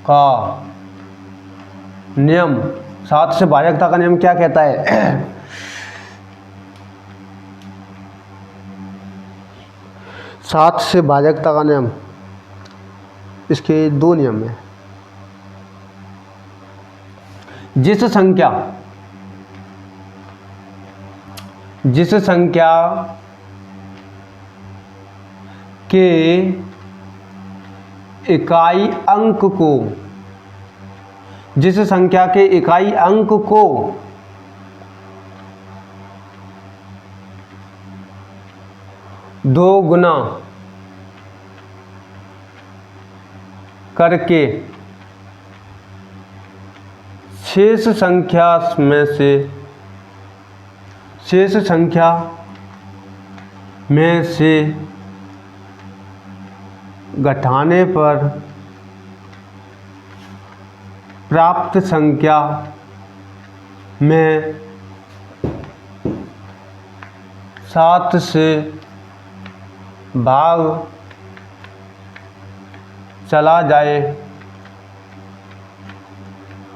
का नियम, 7 से भाजकता का नियम क्या कहता है? 7 से भाजकता का नियम, इसके 2 नियम हैं। जिस संख्या के इकाई अंक को, जिस संख्या के इकाई अंक को दो गुना करके शेष संख्या में से घटाने पर प्राप्त संख्या में 7 से भाग चला जाए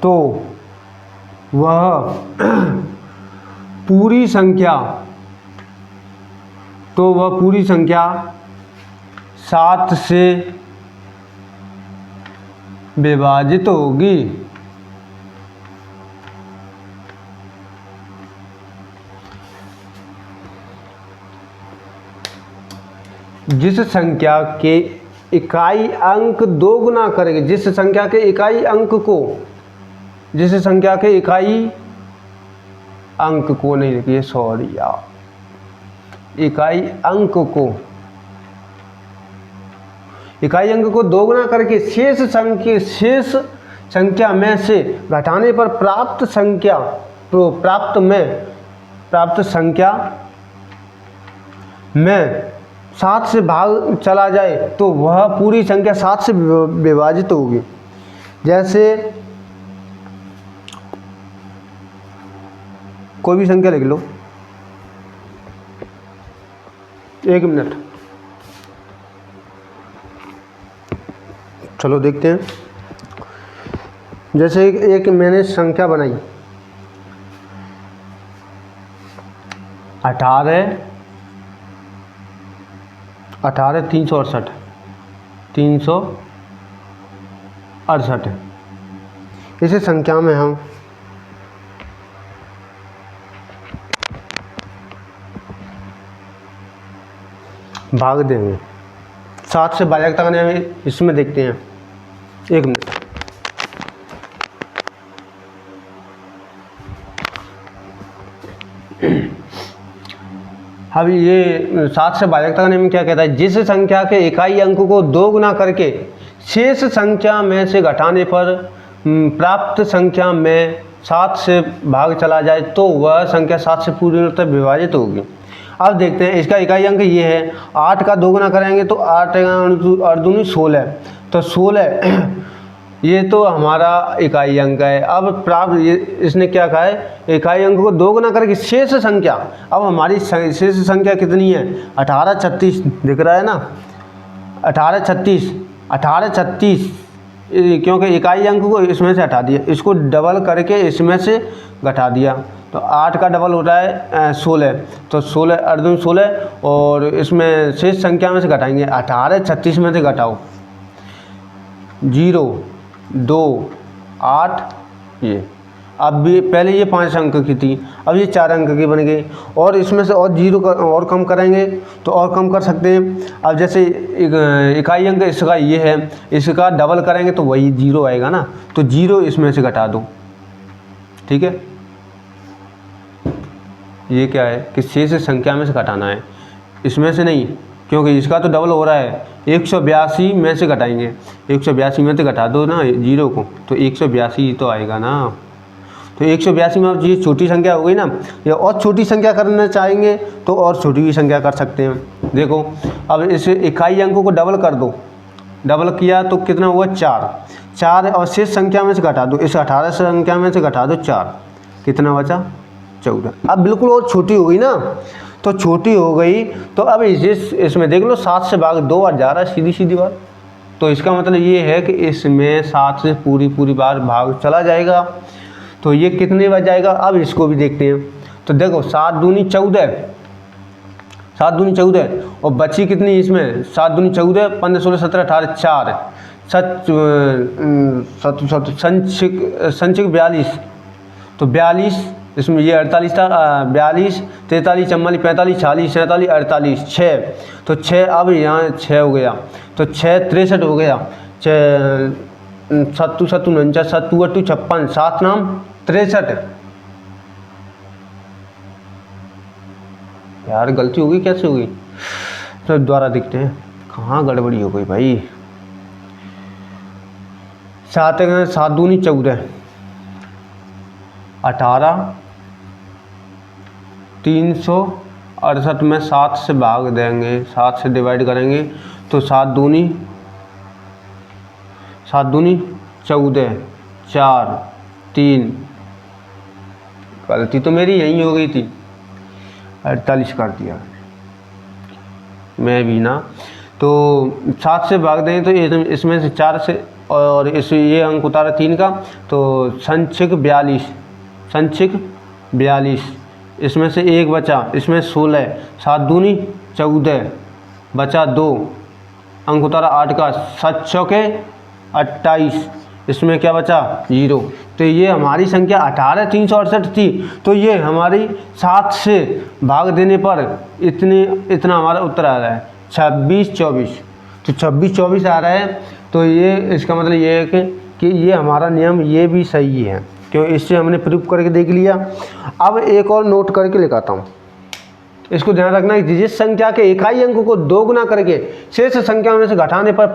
तो वह पूरी संख्या 7 से विभाजित होगी। जिस संख्या के इकाई अंक 2 गुना करेंगे, जिस संख्या के इकाई अंक को नहीं लिखिए, सॉरी यार, इकाई अंक को 2 गुना करके शेष संख्या में से घटाने पर प्राप्त संख्या में 7 से भाग चला जाए तो वह पूरी संख्या 7 से विभाजित होगी। जैसे कोई भी संख्या लिख लो, 1 मिनट, चलो देखते हैं। जैसे एक मैंने संख्या बनाई 18 368 इसे संख्या में हम भाग देंगे। 7 से भाजकता का नियम इसमें देखते हैं, 1 मिनट। अब ये 7 से भाजकता का नियम क्या कहता है? जिस संख्या के इकाई अंक को 2 गुना करके शेष संख्या में से घटाने पर प्राप्त संख्या में 7 से भाग चला जाए तो वह संख्या 7 से पूरी तरह विभाजित होगी। अब देखते हैं, इसका इकाई अंक ये है, 8 का 2 गुना करेंगे तो 8 और 2 16, तो 16 ये तो हमारा इकाई अंक है। अब प्राप्त इसने क्या कहा है? इकाई अंक को 2 गुना करके शेष संख्या। अब हमारी शेष संख्या कितनी है? 1836 दिख रहा है ना, 1836 क्योंकि इकाई अंक को इसमें से हटा दिया, इसको डबल करके इसमें से घटा दिया, तो 8 का डबल होता है 16, तो 16 अर्धून 16 और इसमें शेष संख्या में से घटाएंगे 18, 36 में से घटाओ 0 2 8, ये अब भी पहले ये 5 अंक की थी, अब ये 4 अंक की बन गई, और इसमें से और 0 और कम करेंगे तो और कम कर सकते हैं। अब जैसे इकाई अंक इसका ये है, इसका डबल करेंगे तो वही 0 आएगा ना, तो 0 इसमें से घटा दो, ठीक है। ये क्या है कि शेष संख्या में से घटाना है, इसमें से नहीं, क्योंकि इसका तो डबल हो रहा है। 182 में से घटाएंगे, 182 में से घटा दो ना 0 को, तो 182 तो आएगा ना। तो 182 में अब ये छोटी संख्या हो गई ना, या और छोटी संख्या करना चाहेंगे तो और छोटी भी संख्या कर सकते हैं। देखो अब इस इकाई अंकों को डबल कर दो, डबल किया तो कितना हुआ 4 और शेष संख्या में से घटा दो, इस 18 संख्या में से घटा दो 4, कितना बचा 14। अब बिल्कुल और छोटी हो गई ना, तो छोटी हो गई तो अब इसमें देख लो 7 से भाग 2 बार जा रहा है, सीधी सीधी बात। तो इसका मतलब ये है कि इसमें 7 से पूरी बार भाग चला जाएगा, तो ये कितने बार जाएगा। अब इसको भी देखते हैं, तो देखो 7 दूनी 14, 7 दूनी 14 और बची कितनी इसमें 7 दूनी 14, 15 16 17 18 4 संचिक 42, तो 42 इसमें ये 48 था, 42 43 44 45 46 47 48 6, तो 6 अब यहाँ 6 हो गया, तो 6 63 हो गया, 6 7 7 49 7 8 56 7 नाम 63। यार गलती होगी, कैसे होगी, तो दोबारा देखते हैं कहाँ गड़बड़ी हो गई भाई। 7 दूनी 14, 18 368 में 7 से भाग देंगे, 7 से डिवाइड करेंगे तो 7 दूनी 14 4 3, गलती तो मेरी यहीं हो गई थी, 48 कर दिया मैं भी ना। तो 7 से भाग दें तो इसमें से 4 से, और इस ये अंक उतारा 3 का, तो संचिक 42, इसमें से 1 बचा, इसमें 16, 7 दूनी 14 बचा 2, अंक उतारा 8 का, 7 चौके 28, इसमें क्या बचा 0। तो ये हमारी संख्या 18 368 थी, तो ये हमारी 7 से भाग देने पर इतना हमारा उत्तर आ रहा है 26 24, तो 26 24 आ रहा है। तो ये इसका मतलब ये है कि ये हमारा नियम ये भी सही है, क्यों इससे हमने प्रूफ करके देख लिया। अब एक और नोट करके लिखाता हूँ, इसको ध्यान रखना कि जिस संख्या के इकाई अंक को 2 गुना करके शेष संख्या में से घटाने पर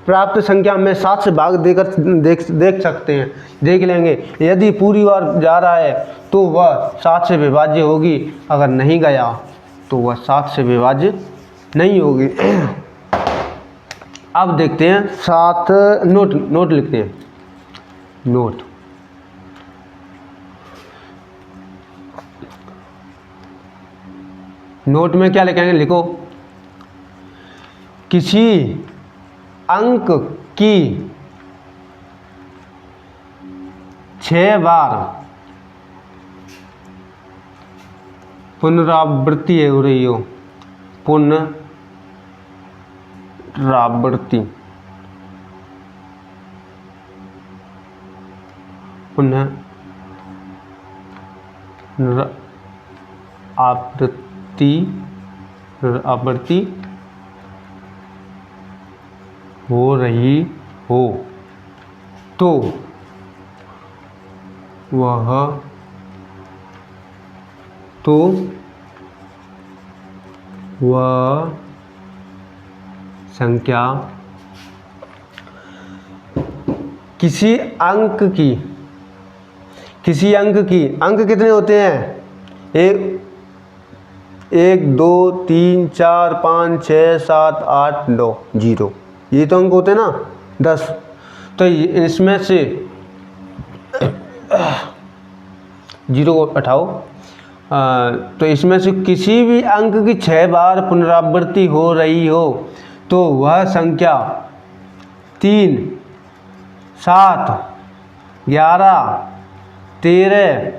प्राप्त संख्या में 7 से भाग देकर देख सकते हैं, देख लेंगे। यदि पूरी बार जा रहा है तो वह 7 से विभाज्य होगी, अगर नहीं गया तो वह 7 से विभाज्य नहीं होगी। अब देखते हैं 7 नोट लिखते हैं, नोट में क्या लिखेंगे, लिखो किसी अंक की 6 बार पुनरावृत्ति हो रही हो, पुनरावृत्ति आवृत्ति हो रही हो तो वह संख्या किसी अंक की अंक कितने होते हैं, 1 2 3 4 5 6 7 8 9 0, ये तो अंक होते हैं ना 10। तो इसमें से 0 को हटाओ, तो इसमें से किसी भी अंक की 6 बार पुनरावृत्ति हो रही हो तो वह संख्या 3, 7, 11, 13,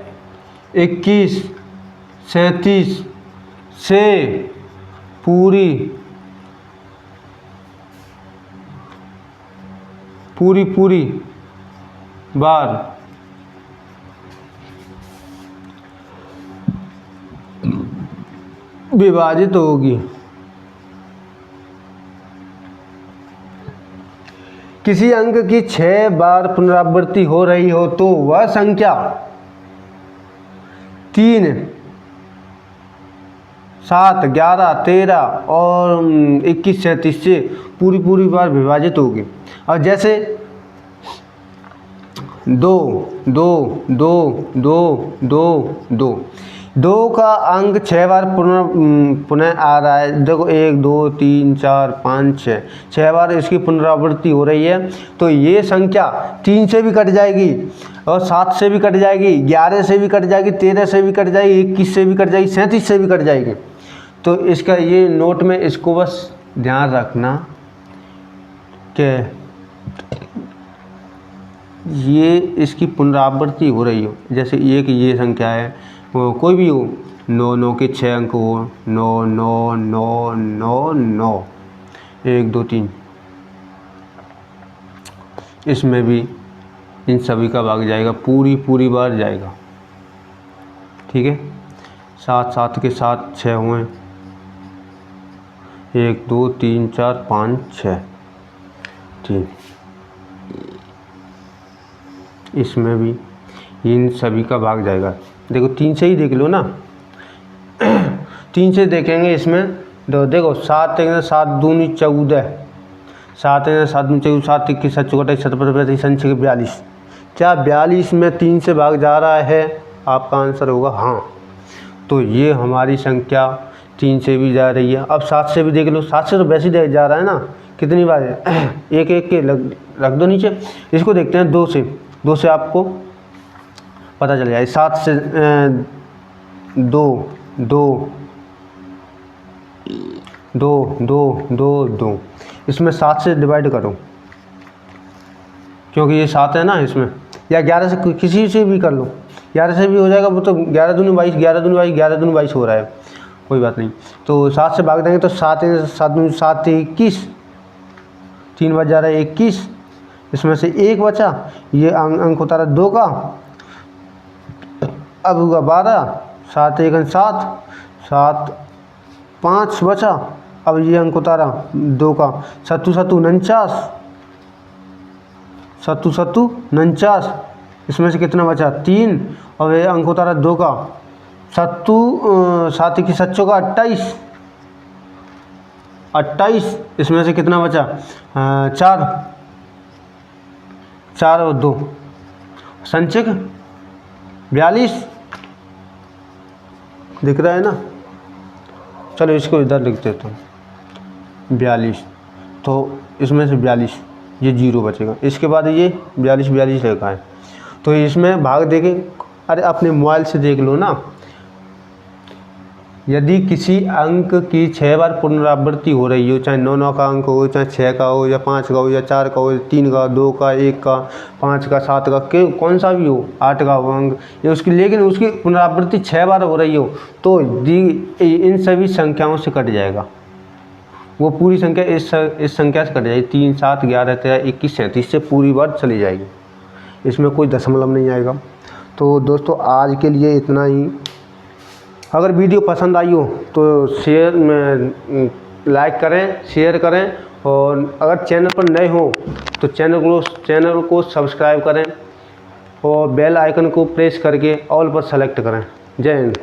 21, 37 से पूरी बार विभाजित होगी। किसी अंक की 6 बार पुनरावृत्ति हो रही हो तो वह संख्या 3, 7, 11, 13 और 21, 37 से पूरी बार विभाजित होगी। और जैसे 2, 2, 2, 2, 2, 2, 2 का अंक 6 बार पुनः आ रहा है। देखो 1, 2, 3, 4, 5, 6 बार इसकी पुनरावृत्ति हो रही है। तो ये संख्या 3 से भी कट जाएगी और 7 से भी कट जाएगी, 11 से भी कट जाएगी, 13 से भी कट जाएगी, 21 से भी कट जाएगी, 37 से भी कट जाएगी। तो इसका ये नोट में इसको बस ध्यान रखना कि ये इसकी पुनरावृत्ति हो रही हो। जैसे एक ये संख्या है, वो कोई भी हो, 9, 9 के 6 अंक हो, 9, 9, 9, 9, 9, 1, 2, 3, इसमें भी इन सभी का भाग जाएगा, पूरी बार जाएगा। ठीक है, 7, 7 के 7 6 हुए, 1, 2, 3, 4, 5, 6, 3, इसमें भी इन सभी का भाग जाएगा। देखो 3 से ही देख लो ना, 3 से देखेंगे इसमें। देखो 7 7 दूनी 14, 7 7 दूनी 14, 7 21 7 24 27 27 42। क्या 42 में 3 से भाग जा रहा है? आपका आंसर होगा हाँ। तो ये हमारी संख्या 3 से भी जा रही है। अब 7 से भी देख लो, 7 से तो वैसे ही जा रहा है ना, कितनी बार एक एक के रख दो नीचे। इसको देखते हैं 2 से। 2 से आपको पता चल जाए। 7 से 2 2 2 2 2 2, इसमें 7 से डिवाइड करो क्योंकि ये 7 है ना इसमें, या 11 से किसी से भी कर लो, 11 से भी हो जाएगा। वो तो 11 दूनी 22, 11 दूनी 22, 11 दूनी 22 हो रहा है, कोई बात नहीं। तो 7 से भाग देंगे तो 7 दूनी 7 21, 3 बच जा रहा है 21, इसमें से 1 बचा, ये अंक उतारा 2 का, अब होगा 12, 7 1 7, 7 5 बचा, अब ये अंक उतारा 2 का, 7 7 49, 7 7 49, इसमें से कितना बचा 3, और ये अंक उतारा 2 का, 7 7 की 7 का 28, 28, इसमें से कितना बचा 4 4 और 2 संचिक 42 दिख रहा है ना। चलो इसको इधर लिख देता हूँ 42, तो इसमें से 42 ये 0 बचेगा। इसके बाद ये 42 42 लिखा है, तो इसमें भाग देखें। अरे अपने मोबाइल से देख लो ना। यदि किसी अंक की 6 बार पुनरावृत्ति हो रही हो, चाहे 9 9 का अंक हो, चाहे 6 का हो, या 5 का हो, या 4 का हो, 3 का, 2 का, 1 का, 5 का, 7 का, कौन सा भी हो, 8 का हो अंक, ये उसकी, लेकिन उसकी पुनरावृत्ति 6 बार हो रही हो, तो इन सभी संख्याओं से कट जाएगा। वो पूरी संख्या इस संख्या से कट जाएगी। 3 7 11 13 21 37 से पूरी बार चली जाएगी, इसमें कोई दशमलव नहीं आएगा। तो दोस्तों आज के लिए इतना ही। अगर वीडियो पसंद आई हो तो शेयर में लाइक करें, शेयर करें, और अगर चैनल पर नए हो तो चैनल को सब्सक्राइब करें और बेल आइकन को प्रेस करके ऑल पर सेलेक्ट करें। जय हिंद।